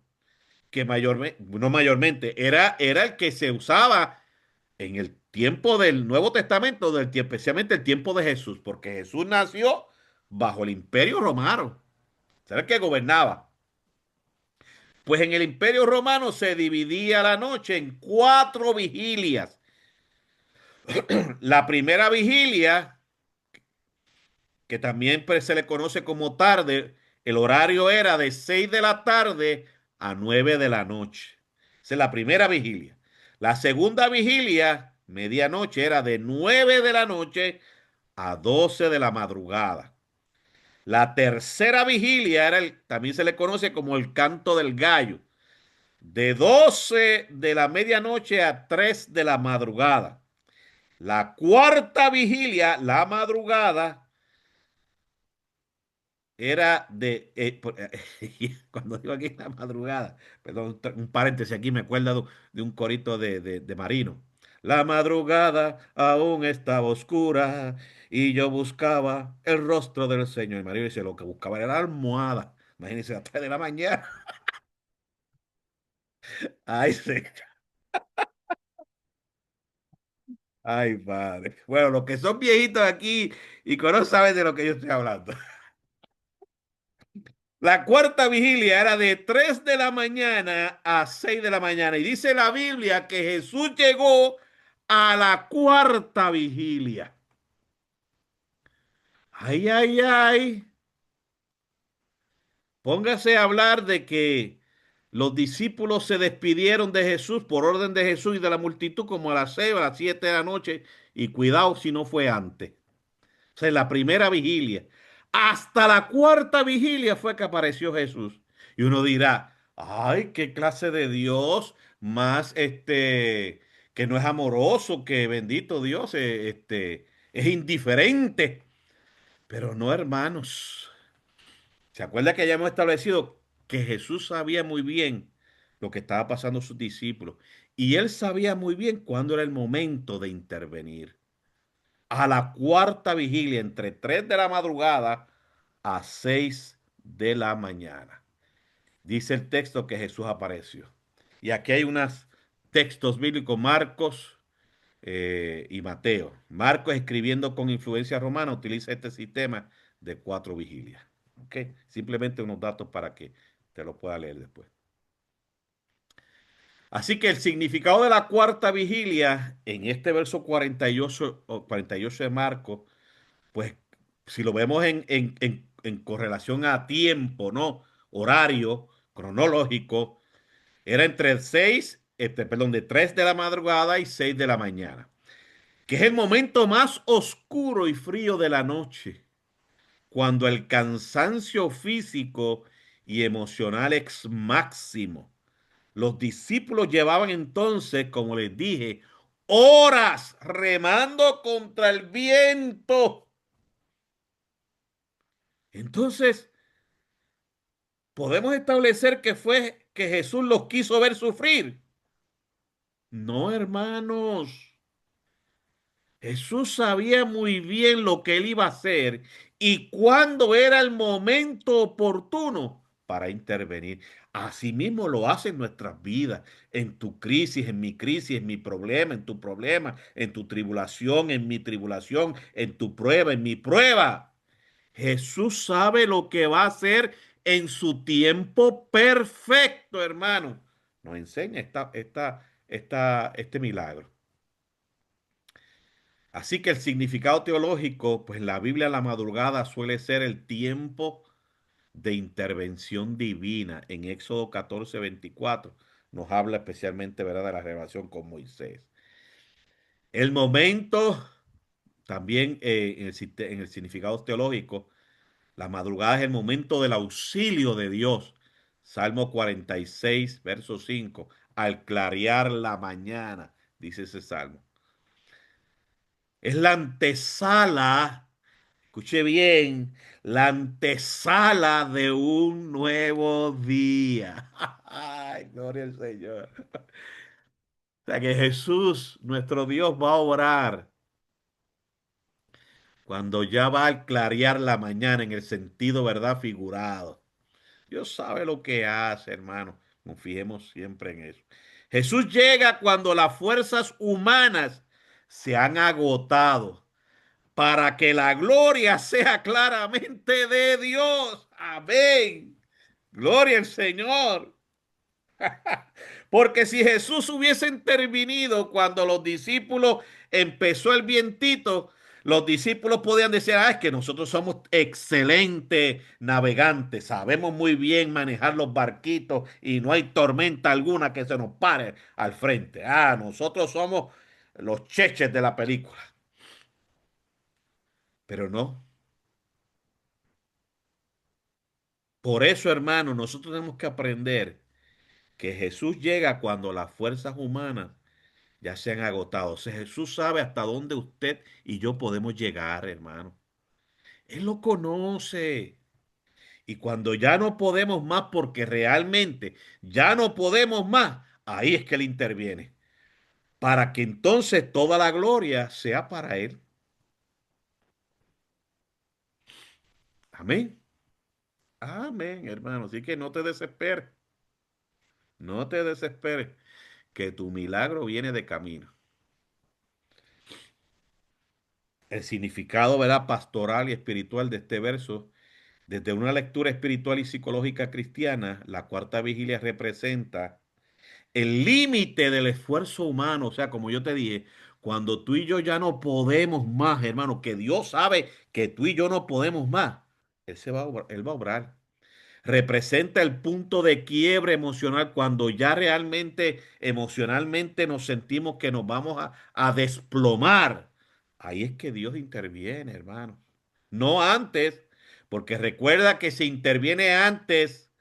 Speaker 1: que mayormente, no mayormente, era el que se usaba en el tiempo del Nuevo Testamento, especialmente el tiempo de Jesús, porque Jesús nació bajo el Imperio Romano, era el que gobernaba. Pues en el Imperio Romano se dividía la noche en cuatro vigilias. La primera vigilia, que también pues, se le conoce como tarde, el horario era de 6 de la tarde a 9 de la noche. Esa es la primera vigilia. La segunda vigilia, medianoche, era de 9 de la noche a 12 de la madrugada. La tercera vigilia también se le conoce como el canto del gallo, de 12 de la medianoche a 3 de la madrugada. La cuarta vigilia, la madrugada, era cuando digo aquí la madrugada, perdón, un paréntesis aquí, me acuerda de un corito de Marino. La madrugada aún estaba oscura y yo buscaba el rostro del Señor. Y Marino dice, lo que buscaba era la almohada. Imagínense, a las 3 de la mañana. Ay, sí. Ay, padre. Bueno, los que son viejitos aquí y que no saben de lo que yo estoy hablando. La cuarta vigilia era de 3 de la mañana a 6 de la mañana. Y dice la Biblia que Jesús llegó a la cuarta vigilia. Ay, ay, ay. Póngase a hablar de que los discípulos se despidieron de Jesús por orden de Jesús y de la multitud como a las 6 o a las 7 de la noche. Y cuidado si no fue antes. O sea, en la primera vigilia. Hasta la cuarta vigilia fue que apareció Jesús. Y uno dirá, ay, qué clase de Dios más que no es amoroso, que bendito Dios, es indiferente. Pero no, hermanos. ¿Se acuerda que ya hemos establecido que Jesús sabía muy bien lo que estaba pasando a sus discípulos? Y él sabía muy bien cuándo era el momento de intervenir. A la cuarta vigilia, entre 3 de la madrugada a 6 de la mañana. Dice el texto que Jesús apareció. Y aquí hay unos textos bíblicos, Marcos y Mateo. Marcos, escribiendo con influencia romana, utiliza este sistema de cuatro vigilias. ¿Ok? Simplemente unos datos para que te lo pueda leer después. Así que el significado de la cuarta vigilia en este verso 48 de Marcos, pues si lo vemos en correlación a tiempo, ¿no? Horario, cronológico, era entre 6, perdón, de 3 de la madrugada y 6 de la mañana, que es el momento más oscuro y frío de la noche, cuando el cansancio físico y emocional es máximo. Los discípulos llevaban entonces, como les dije, horas remando contra el viento. Entonces, podemos establecer que fue que Jesús los quiso ver sufrir. No, hermanos. Jesús sabía muy bien lo que él iba a hacer y cuándo era el momento oportuno para intervenir. Asimismo lo hace en nuestras vidas, en tu crisis, en mi problema, en tu problema, en tu tribulación, en mi tribulación, en tu prueba, en mi prueba. Jesús sabe lo que va a hacer en su tiempo perfecto, hermano. Nos enseña este milagro. Así que el significado teológico, pues en la Biblia la madrugada suele ser el tiempo de intervención divina. En Éxodo 14:24 nos habla especialmente, ¿verdad?, de la relación con Moisés. El momento, también en el significado teológico, la madrugada es el momento del auxilio de Dios. Salmo 46, verso 5. Al clarear la mañana, dice ese salmo. Es la antesala, escuche bien, la antesala de un nuevo día. Ay, gloria al Señor. O sea que Jesús, nuestro Dios, va a orar cuando ya va a clarear la mañana en el sentido, ¿verdad?, figurado. Dios sabe lo que hace, hermano. Confiemos siempre en eso. Jesús llega cuando las fuerzas humanas se han agotado para que la gloria sea claramente de Dios. Amén. Gloria al Señor. Porque si Jesús hubiese intervenido cuando los discípulos empezó el vientito, los discípulos podían decir, es que nosotros somos excelentes navegantes, sabemos muy bien manejar los barquitos y no hay tormenta alguna que se nos pare al frente. Nosotros somos los cheches de la película. Pero no. Por eso, hermano, nosotros tenemos que aprender que Jesús llega cuando las fuerzas humanas ya se han agotado. O sea, Jesús sabe hasta dónde usted y yo podemos llegar, hermano. Él lo conoce. Y cuando ya no podemos más, porque realmente ya no podemos más, ahí es que Él interviene. Para que entonces toda la gloria sea para Él. Amén. Amén, hermano. Así que no te desesperes. No te desesperes. Que tu milagro viene de camino. El significado, ¿verdad?, pastoral y espiritual de este verso, desde una lectura espiritual y psicológica cristiana, la cuarta vigilia representa el límite del esfuerzo humano. O sea, como yo te dije, cuando tú y yo ya no podemos más, hermano, que Dios sabe que tú y yo no podemos más, Él va a obrar. Representa el punto de quiebre emocional cuando ya realmente emocionalmente nos sentimos que nos vamos a desplomar. Ahí es que Dios interviene, hermano. No antes, porque recuerda que si interviene antes,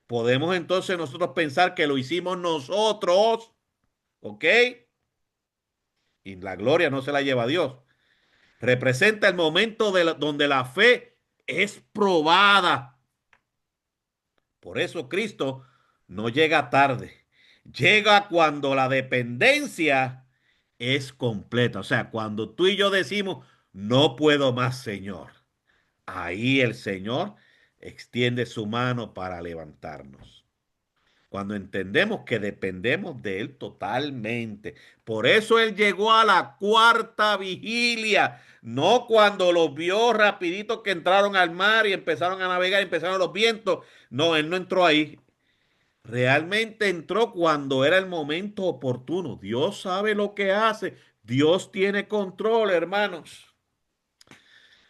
Speaker 1: podemos entonces nosotros pensar que lo hicimos nosotros, ¿ok? Y la gloria no se la lleva a Dios. Representa el momento donde la fe es probada. Por eso Cristo no llega tarde, llega cuando la dependencia es completa. O sea, cuando tú y yo decimos, no puedo más, Señor. Ahí el Señor extiende su mano para levantarnos. Cuando entendemos que dependemos de Él totalmente. Por eso Él llegó a la cuarta vigilia, no cuando los vio rapidito que entraron al mar y empezaron a navegar, empezaron los vientos. No, Él no entró ahí. Realmente entró cuando era el momento oportuno. Dios sabe lo que hace. Dios tiene control, hermanos.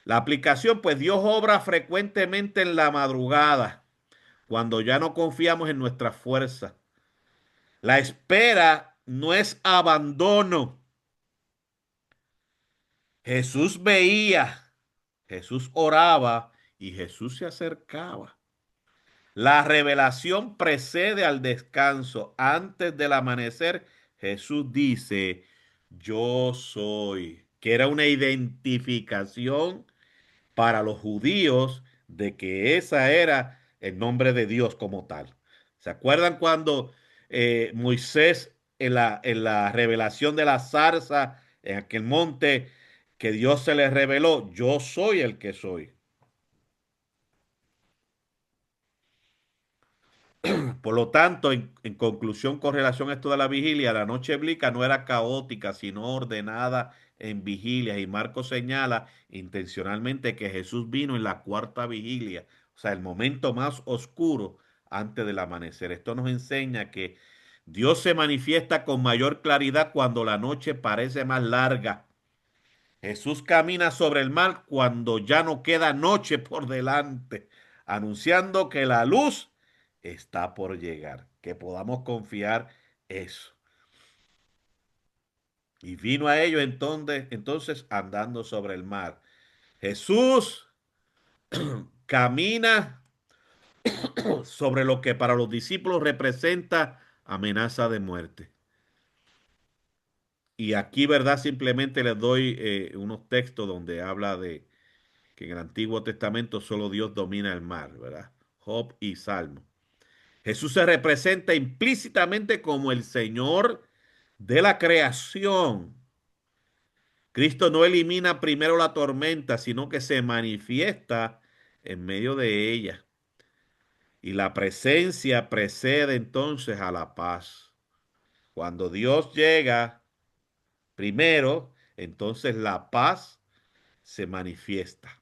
Speaker 1: La aplicación, pues Dios obra frecuentemente en la madrugada, cuando ya no confiamos en nuestra fuerza. La espera no es abandono. Jesús veía, Jesús oraba y Jesús se acercaba. La revelación precede al descanso. Antes del amanecer, Jesús dice, yo soy, que era una identificación para los judíos de que esa era el nombre de Dios como tal. ¿Se acuerdan cuando Moisés en la revelación de la zarza en aquel monte que Dios se le reveló, yo soy el que soy. Por lo tanto, en conclusión con relación a esto de la vigilia, la noche bíblica no era caótica, sino ordenada en vigilias. Y Marcos señala intencionalmente que Jesús vino en la cuarta vigilia, o sea, el momento más oscuro antes del amanecer. Esto nos enseña que Dios se manifiesta con mayor claridad cuando la noche parece más larga. Jesús camina sobre el mar cuando ya no queda noche por delante, anunciando que la luz está por llegar, que podamos confiar eso. Y vino a ellos entonces andando sobre el mar. Jesús camina sobre lo que para los discípulos representa amenaza de muerte. Y aquí, ¿verdad? Simplemente les doy unos textos donde habla de que en el Antiguo Testamento solo Dios domina el mar, ¿verdad? Job y Salmo. Jesús se representa implícitamente como el Señor de la creación. Cristo no elimina primero la tormenta, sino que se manifiesta en medio de ella. Y la presencia precede entonces a la paz. Cuando Dios llega primero, entonces la paz se manifiesta.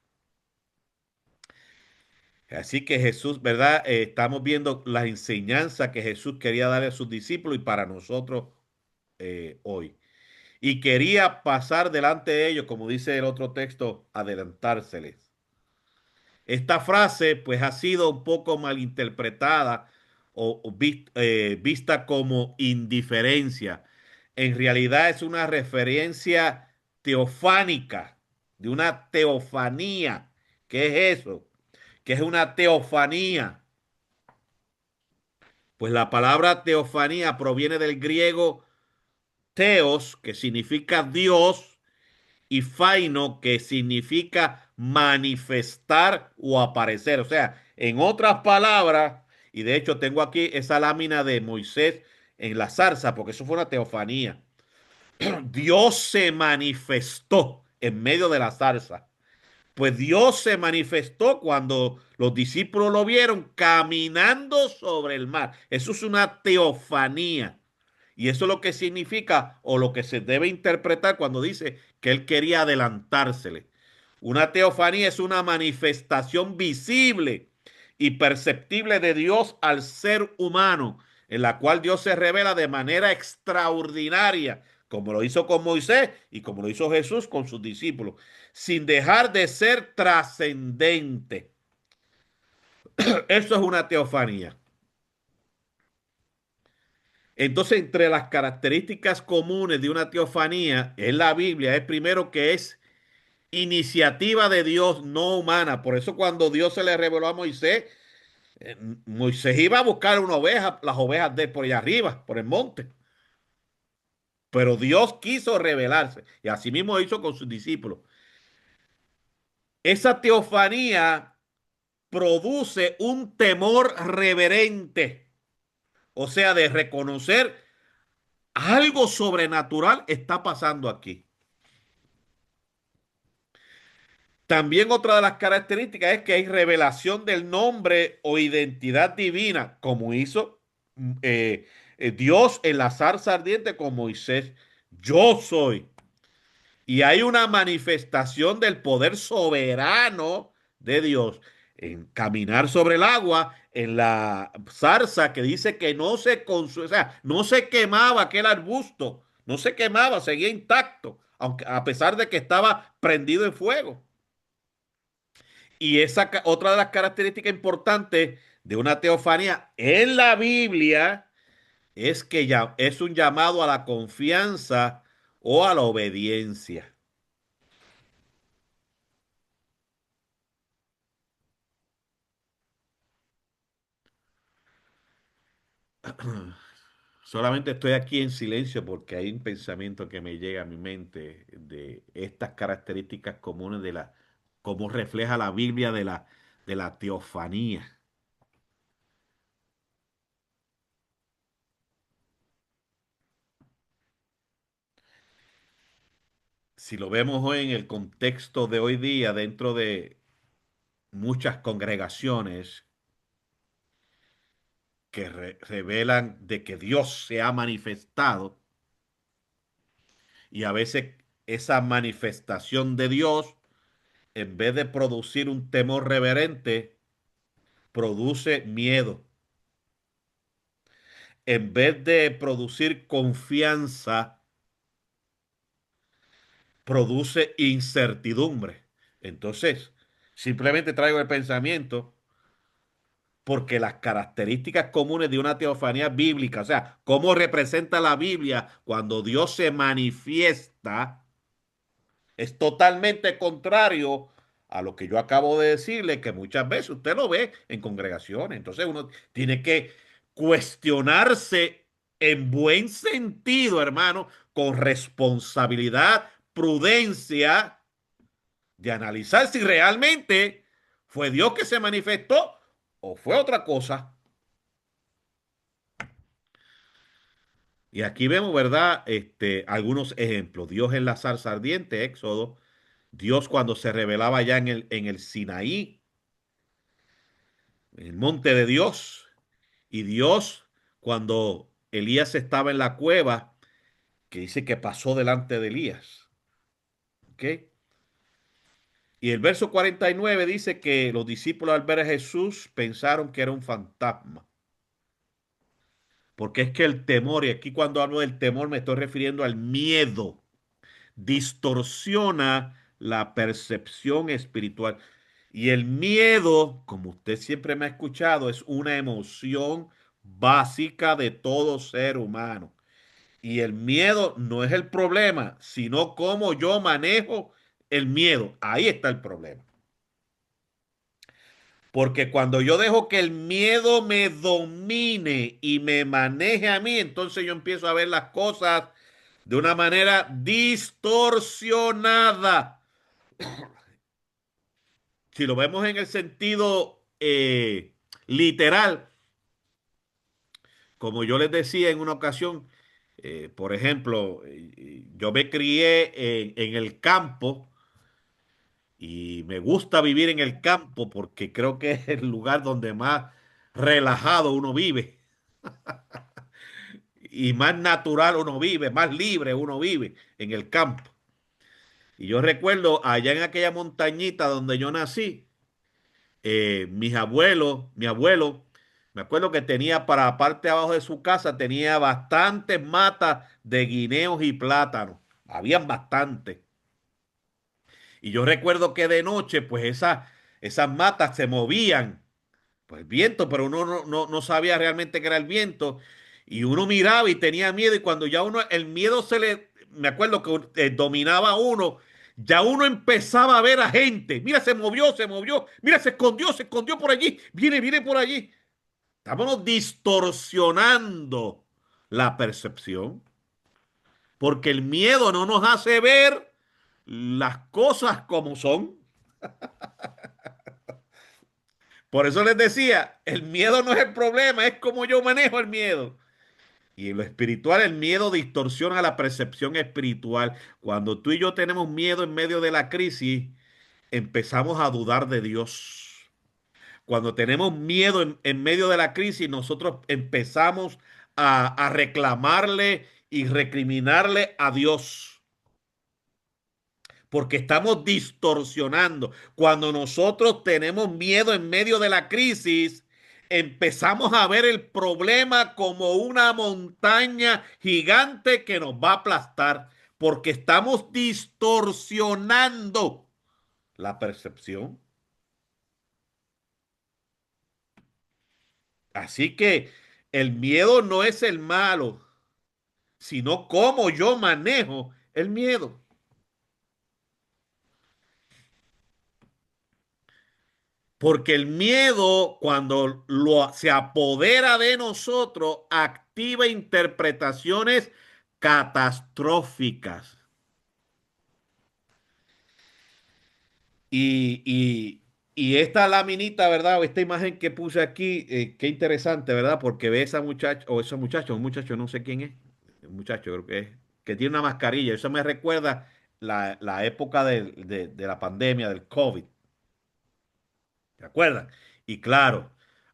Speaker 1: Así que Jesús, ¿verdad? Estamos viendo la enseñanza que Jesús quería darle a sus discípulos y para nosotros hoy. Y quería pasar delante de ellos, como dice el otro texto, adelantárseles. Esta frase, pues, ha sido un poco malinterpretada o vista como indiferencia. En realidad es una referencia teofánica, de una teofanía. ¿Qué es eso? ¿Qué es una teofanía? Pues la palabra teofanía proviene del griego teos, que significa Dios, y faino, que significa manifestar o aparecer. O sea, en otras palabras, y de hecho tengo aquí esa lámina de Moisés en la zarza, porque eso fue una teofanía. Dios se manifestó en medio de la zarza. Pues Dios se manifestó cuando los discípulos lo vieron caminando sobre el mar. Eso es una teofanía. Y eso es lo que significa o lo que se debe interpretar cuando dice que él quería adelantársele. Una teofanía es una manifestación visible y perceptible de Dios al ser humano, en la cual Dios se revela de manera extraordinaria, como lo hizo con Moisés y como lo hizo Jesús con sus discípulos, sin dejar de ser trascendente. Eso es una teofanía. Entonces, entre las características comunes de una teofanía en la Biblia es primero que es iniciativa de Dios, no humana. Por eso cuando Dios se le reveló a Moisés, Moisés iba a buscar una oveja, las ovejas de por allá arriba, por el monte. Pero Dios quiso revelarse y así mismo hizo con sus discípulos. Esa teofanía produce un temor reverente, o sea, de reconocer algo sobrenatural está pasando aquí. También otra de las características es que hay revelación del nombre o identidad divina, como hizo Dios en la zarza ardiente con Moisés. Yo soy. Y hay una manifestación del poder soberano de Dios en caminar sobre el agua, en la zarza que dice que no se o sea, no se quemaba aquel arbusto, no se quemaba, seguía intacto, aunque a pesar de que estaba prendido en fuego. Y esa otra de las características importantes de una teofanía en la Biblia es que ya es un llamado a la confianza o a la obediencia. Solamente estoy aquí en silencio porque hay un pensamiento que me llega a mi mente de estas características comunes de la, cómo refleja la Biblia de la teofanía. si lo vemos hoy en el contexto de hoy día, dentro de muchas congregaciones que revelan de que Dios se ha manifestado y a veces esa manifestación de Dios, en vez de producir un temor reverente, produce miedo. En vez de producir confianza, produce incertidumbre. Entonces, simplemente traigo el pensamiento porque las características comunes de una teofanía bíblica, o sea, cómo representa la Biblia cuando Dios se manifiesta, es totalmente contrario a lo que yo acabo de decirle, que muchas veces usted lo ve en congregaciones. Entonces uno tiene que cuestionarse en buen sentido, hermano, con responsabilidad, prudencia, de analizar si realmente fue Dios que se manifestó o fue otra cosa. Y aquí vemos, ¿verdad? Algunos ejemplos. Dios en la zarza ardiente, Éxodo. Dios cuando se revelaba ya en el Sinaí, en el monte de Dios. Y Dios cuando Elías estaba en la cueva, que dice que pasó delante de Elías. ¿Ok? Y el verso 49 dice que los discípulos al ver a Jesús pensaron que era un fantasma. Porque es que el temor, y aquí cuando hablo del temor me estoy refiriendo al miedo, distorsiona la percepción espiritual. Y el miedo, como usted siempre me ha escuchado, es una emoción básica de todo ser humano. Y el miedo no es el problema, sino cómo yo manejo el miedo. Ahí está el problema. Porque cuando yo dejo que el miedo me domine y me maneje a mí, entonces yo empiezo a ver las cosas de una manera distorsionada. Si lo vemos en el sentido literal, como yo les decía en una ocasión, por ejemplo, yo me crié en el campo y me gusta vivir en el campo porque creo que es el lugar donde más relajado uno vive y más natural uno vive, más libre uno vive en el campo. Y yo recuerdo allá en aquella montañita donde yo nací, mis abuelos, mi abuelo, me acuerdo que tenía para la parte de abajo de su casa, tenía bastantes matas de guineos y plátanos. Habían bastantes. Y yo recuerdo que de noche, pues esas matas se movían pues el viento, pero uno no sabía realmente qué era el viento. Y uno miraba y tenía miedo. Y cuando ya uno, el miedo me acuerdo que dominaba a uno, ya uno empezaba a ver a gente. Mira, se movió. Mira, se escondió por allí. Viene por allí. Estamos distorsionando la percepción porque el miedo no nos hace ver las cosas como son. Por eso les decía, el miedo no es el problema, es como yo manejo el miedo. Y en lo espiritual, el miedo distorsiona la percepción espiritual. Cuando tú y yo tenemos miedo en medio de la crisis, empezamos a dudar de Dios. Cuando tenemos miedo en medio de la crisis, nosotros empezamos a reclamarle y recriminarle a Dios. Porque estamos distorsionando. Cuando nosotros tenemos miedo en medio de la crisis, empezamos a ver el problema como una montaña gigante que nos va a aplastar, porque estamos distorsionando la percepción. Así que el miedo no es el malo, sino cómo yo manejo el miedo. Porque el miedo, cuando se apodera de nosotros, activa interpretaciones catastróficas. Y, y- y esta laminita, ¿verdad? O esta imagen que puse aquí, qué interesante, ¿verdad? Porque ve esa muchacha, o ese muchacho, un muchacho, no sé quién es, un muchacho creo que es, que tiene una mascarilla. Eso me recuerda la época de la pandemia, del COVID, ¿te acuerdas? Y claro,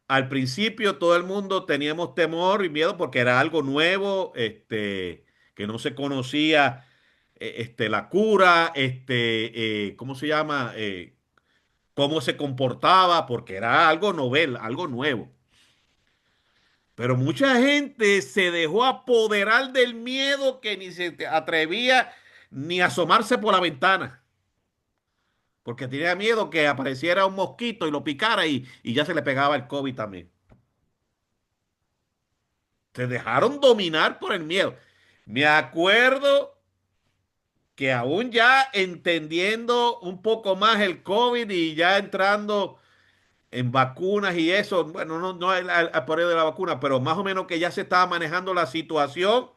Speaker 1: al principio todo el mundo teníamos temor y miedo porque era algo nuevo, que no se conocía, la cura, ¿cómo se llama? Cómo se comportaba, porque era algo novel, algo nuevo. Pero mucha gente se dejó apoderar del miedo que ni se atrevía ni a asomarse por la ventana, porque tenía miedo que apareciera un mosquito y lo picara y ya se le pegaba el COVID también. Se dejaron dominar por el miedo. Me acuerdo que aún ya entendiendo un poco más el COVID y ya entrando en vacunas y eso, bueno, no al poder de la vacuna, pero más o menos que ya se estaba manejando la situación,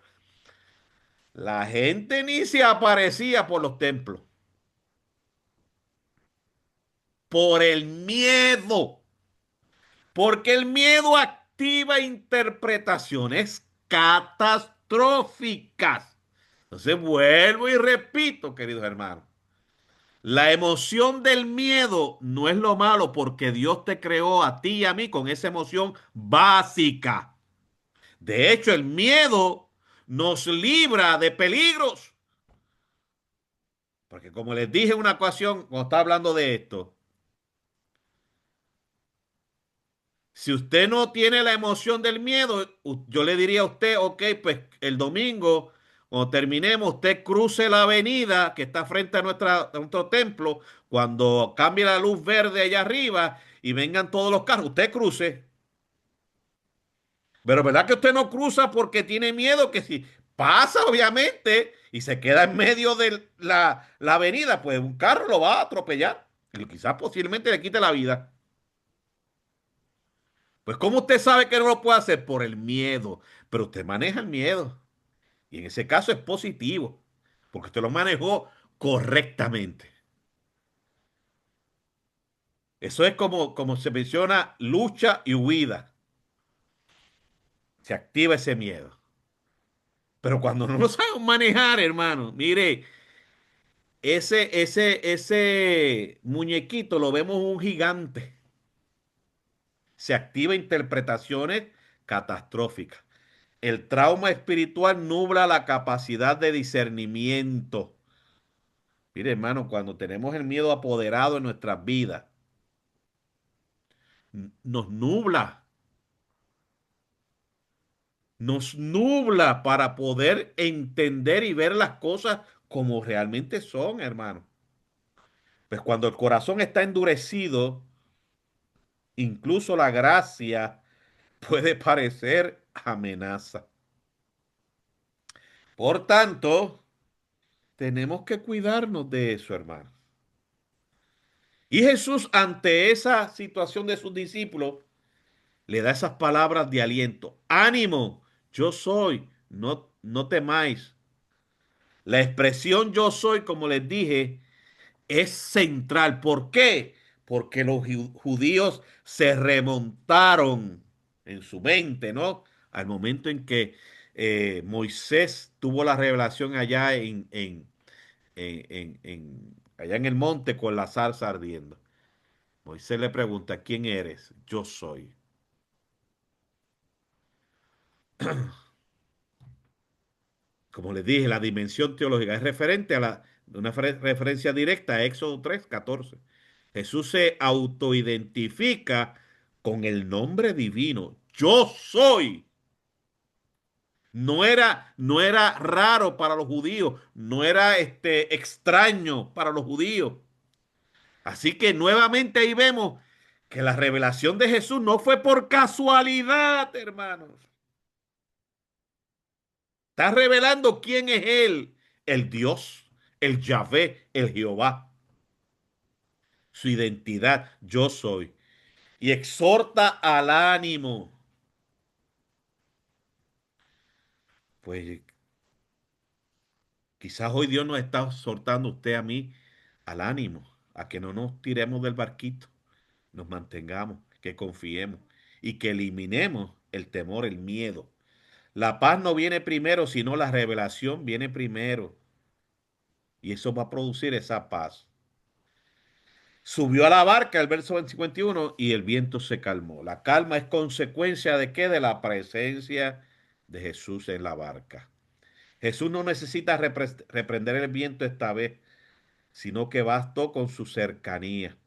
Speaker 1: la gente ni se aparecía por los templos, por el miedo, porque el miedo activa interpretaciones catastróficas. Entonces vuelvo y repito, queridos hermanos, la emoción del miedo no es lo malo porque Dios te creó a ti y a mí con esa emoción básica. De hecho, el miedo nos libra de peligros. Porque como les dije en una ocasión, cuando estaba hablando de esto, si usted no tiene la emoción del miedo, yo le diría a usted, ok, pues el domingo, cuando terminemos, usted cruce la avenida que está frente a nuestro templo, cuando cambie la luz verde allá arriba y vengan todos los carros, usted cruce. Pero ¿verdad que usted no cruza porque tiene miedo que si pasa, obviamente, y se queda en medio de la avenida, pues un carro lo va a atropellar y quizás posiblemente le quite la vida? Pues ¿cómo usted sabe que no lo puede hacer? Por el miedo. Pero usted maneja el miedo. Y en ese caso es positivo, porque usted lo manejó correctamente. Eso es como se menciona lucha y huida. Se activa ese miedo. Pero cuando no lo saben manejar, hermano, mire, ese muñequito lo vemos un gigante. Se activa interpretaciones catastróficas. El trauma espiritual nubla la capacidad de discernimiento. Mire, hermano, cuando tenemos el miedo apoderado en nuestras vidas, nos nubla, nos nubla para poder entender y ver las cosas como realmente son, hermano. Pues cuando el corazón está endurecido, incluso la gracia puede parecer amenaza. Por tanto, tenemos que cuidarnos de eso, hermano. Y Jesús, ante esa situación de sus discípulos, le da esas palabras de aliento. Ánimo, yo soy, no temáis. La expresión yo soy, como les dije, es central. ¿Por qué? Porque los judíos se remontaron en su mente, ¿no? Al momento en que Moisés tuvo la revelación allá allá en el monte con la zarza ardiendo. Moisés le pregunta, ¿quién eres? Yo soy. Como les dije, la dimensión teológica es referente a una referencia directa a Éxodo 3:14. Jesús se autoidentifica con el nombre divino. Yo soy. No era raro para los judíos, no era extraño para los judíos. Así que nuevamente ahí vemos que la revelación de Jesús no fue por casualidad, hermanos. Está revelando quién es Él, el Dios, el Yahvé, el Jehová, su identidad, yo soy. Y exhorta al ánimo. Pues quizás hoy Dios nos está exhortando a usted a mí al ánimo, a que no nos tiremos del barquito, nos mantengamos, que confiemos y que eliminemos el temor, el miedo. La paz no viene primero, sino la revelación viene primero. y eso va a producir esa paz. Subió a la barca, el verso 51, y el viento se calmó. La calma es consecuencia de qué? De la presencia de Jesús en la barca. Jesús no necesita reprender el viento esta vez, sino que bastó con su cercanía.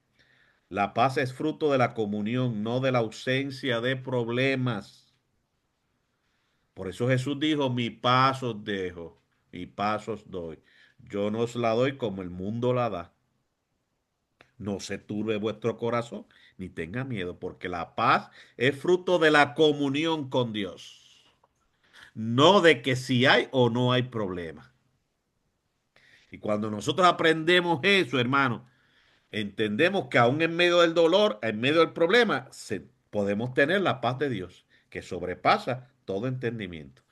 Speaker 1: La paz es fruto de la comunión, no de la ausencia de problemas. Por eso Jesús dijo, mi paz os dejo, mi paz os doy. Yo no os la doy como el mundo la da. No se turbe vuestro corazón, ni tenga miedo, porque la paz es fruto de la comunión con Dios, no de que si hay o no hay problema. Y cuando nosotros aprendemos eso, hermano, entendemos que aún en medio del dolor, en medio del problema, podemos tener la paz de Dios, que sobrepasa todo entendimiento.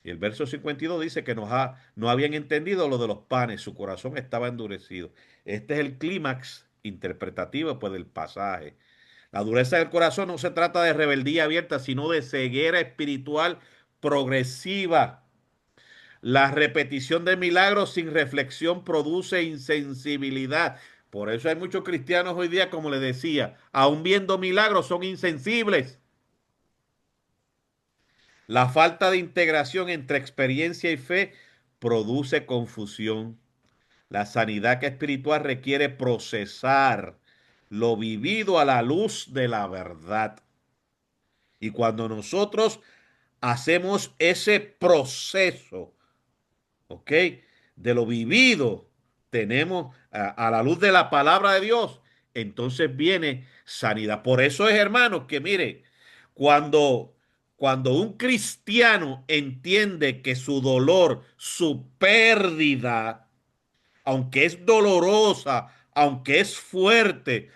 Speaker 1: Y el verso 52 dice que no habían entendido lo de los panes, su corazón estaba endurecido. Este es el clímax interpretativo pues, del pasaje. La dureza del corazón no se trata de rebeldía abierta, sino de ceguera espiritual progresiva. La repetición de milagros sin reflexión produce insensibilidad. Por eso hay muchos cristianos hoy día, como les decía, aun viendo milagros son insensibles. La falta de integración entre experiencia y fe produce confusión. La sanidad espiritual requiere procesar lo vivido a la luz de la verdad. Y cuando nosotros hacemos ese proceso, ¿ok? De lo vivido, tenemos a la luz de la palabra de Dios, entonces viene sanidad. Por eso es, hermanos, que mire, cuando, cuando un cristiano entiende que su dolor, su pérdida, aunque es dolorosa, aunque es fuerte,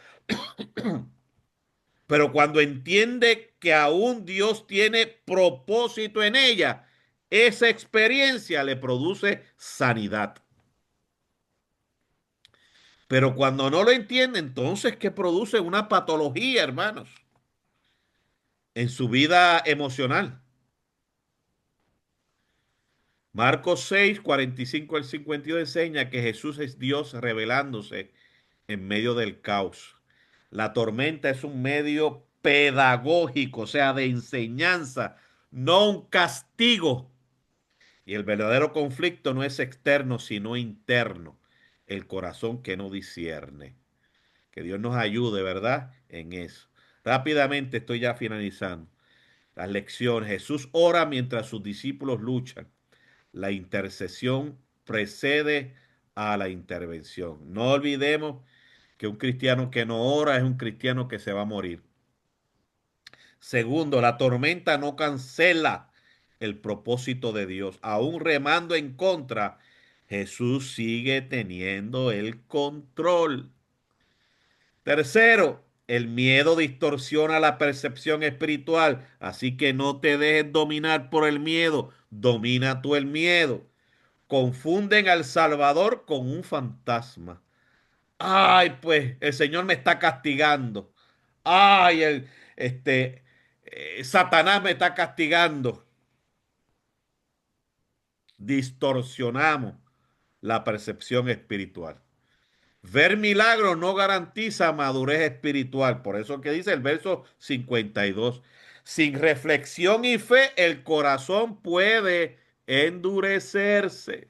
Speaker 1: pero cuando entiende que aún Dios tiene propósito en ella, esa experiencia le produce sanidad. Pero cuando no lo entiende, entonces que produce una patología, hermanos, en su vida emocional. Marcos 6, 45 al 52 enseña que Jesús es Dios revelándose en medio del caos. La tormenta es un medio pedagógico, o sea, de enseñanza, no un castigo. Y el verdadero conflicto no es externo, sino interno, el corazón que no discierne. Que Dios nos ayude, ¿verdad? En eso. Rápidamente estoy ya finalizando. Las lecciones. Jesús ora mientras sus discípulos luchan. La intercesión precede a la intervención. No olvidemos que un cristiano que no ora es un cristiano que se va a morir. Segundo, la tormenta no cancela el propósito de Dios. Aún remando en contra, Jesús sigue teniendo el control. Tercero, el miedo distorsiona la percepción espiritual, así que no te dejes dominar por el miedo, domina tú el miedo. Confunden al Salvador con un fantasma. Ay, pues el Señor me está castigando. Ay, Satanás me está castigando. Distorsionamos la percepción espiritual. Ver milagros no garantiza madurez espiritual. Por eso que dice el verso 52. Sin reflexión y fe, el corazón puede endurecerse.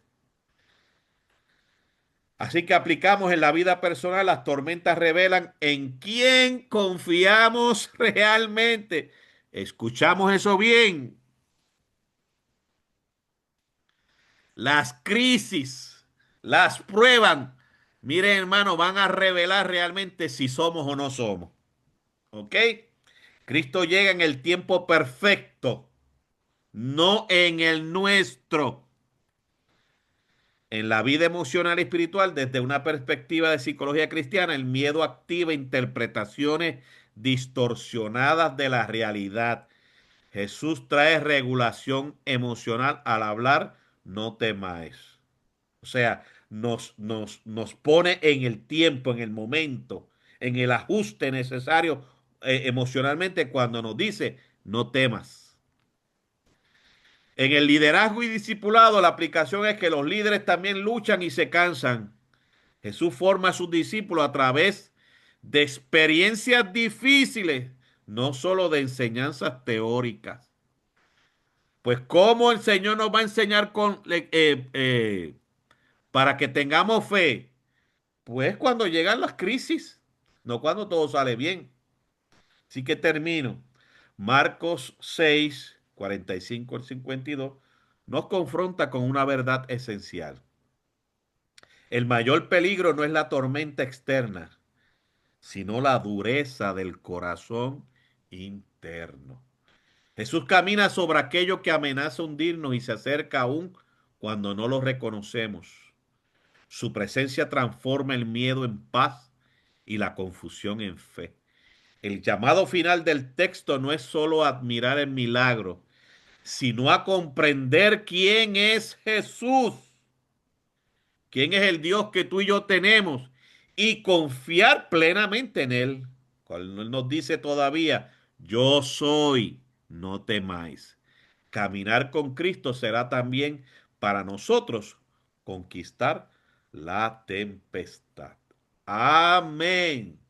Speaker 1: Así que aplicamos en la vida personal, las tormentas revelan en quién confiamos realmente. Escuchamos eso bien. Las crisis, las pruebas, miren hermano, van a revelar realmente si somos o no somos. ¿Ok? Cristo llega en el tiempo perfecto, no en el nuestro. En la vida emocional y espiritual, desde una perspectiva de psicología cristiana, el miedo activa interpretaciones distorsionadas de la realidad. Jesús trae regulación emocional al hablar, no temáis. O sea, nos pone en el tiempo, en el momento, en el ajuste necesario emocionalmente cuando nos dice, no temas. En el liderazgo y discipulado, la aplicación es que los líderes también luchan y se cansan. Jesús forma a sus discípulos a través de experiencias difíciles, no solo de enseñanzas teóricas. Pues, ¿cómo el Señor nos va a enseñar para que tengamos fe? Pues cuando llegan las crisis, no cuando todo sale bien. Así que termino. Marcos 6, 45 al 52, nos confronta con una verdad esencial. El mayor peligro no es la tormenta externa, sino la dureza del corazón interno. Jesús camina sobre aquello que amenaza hundirnos y se acerca aún cuando no lo reconocemos. Su presencia transforma el miedo en paz y la confusión en fe. El llamado final del texto no es solo admirar el milagro, sino a comprender quién es Jesús, quién es el Dios que tú y yo tenemos y confiar plenamente en Él. Cuando Él nos dice todavía, yo soy, no temáis. Caminar con Cristo será también para nosotros conquistar la tempestad. Amén.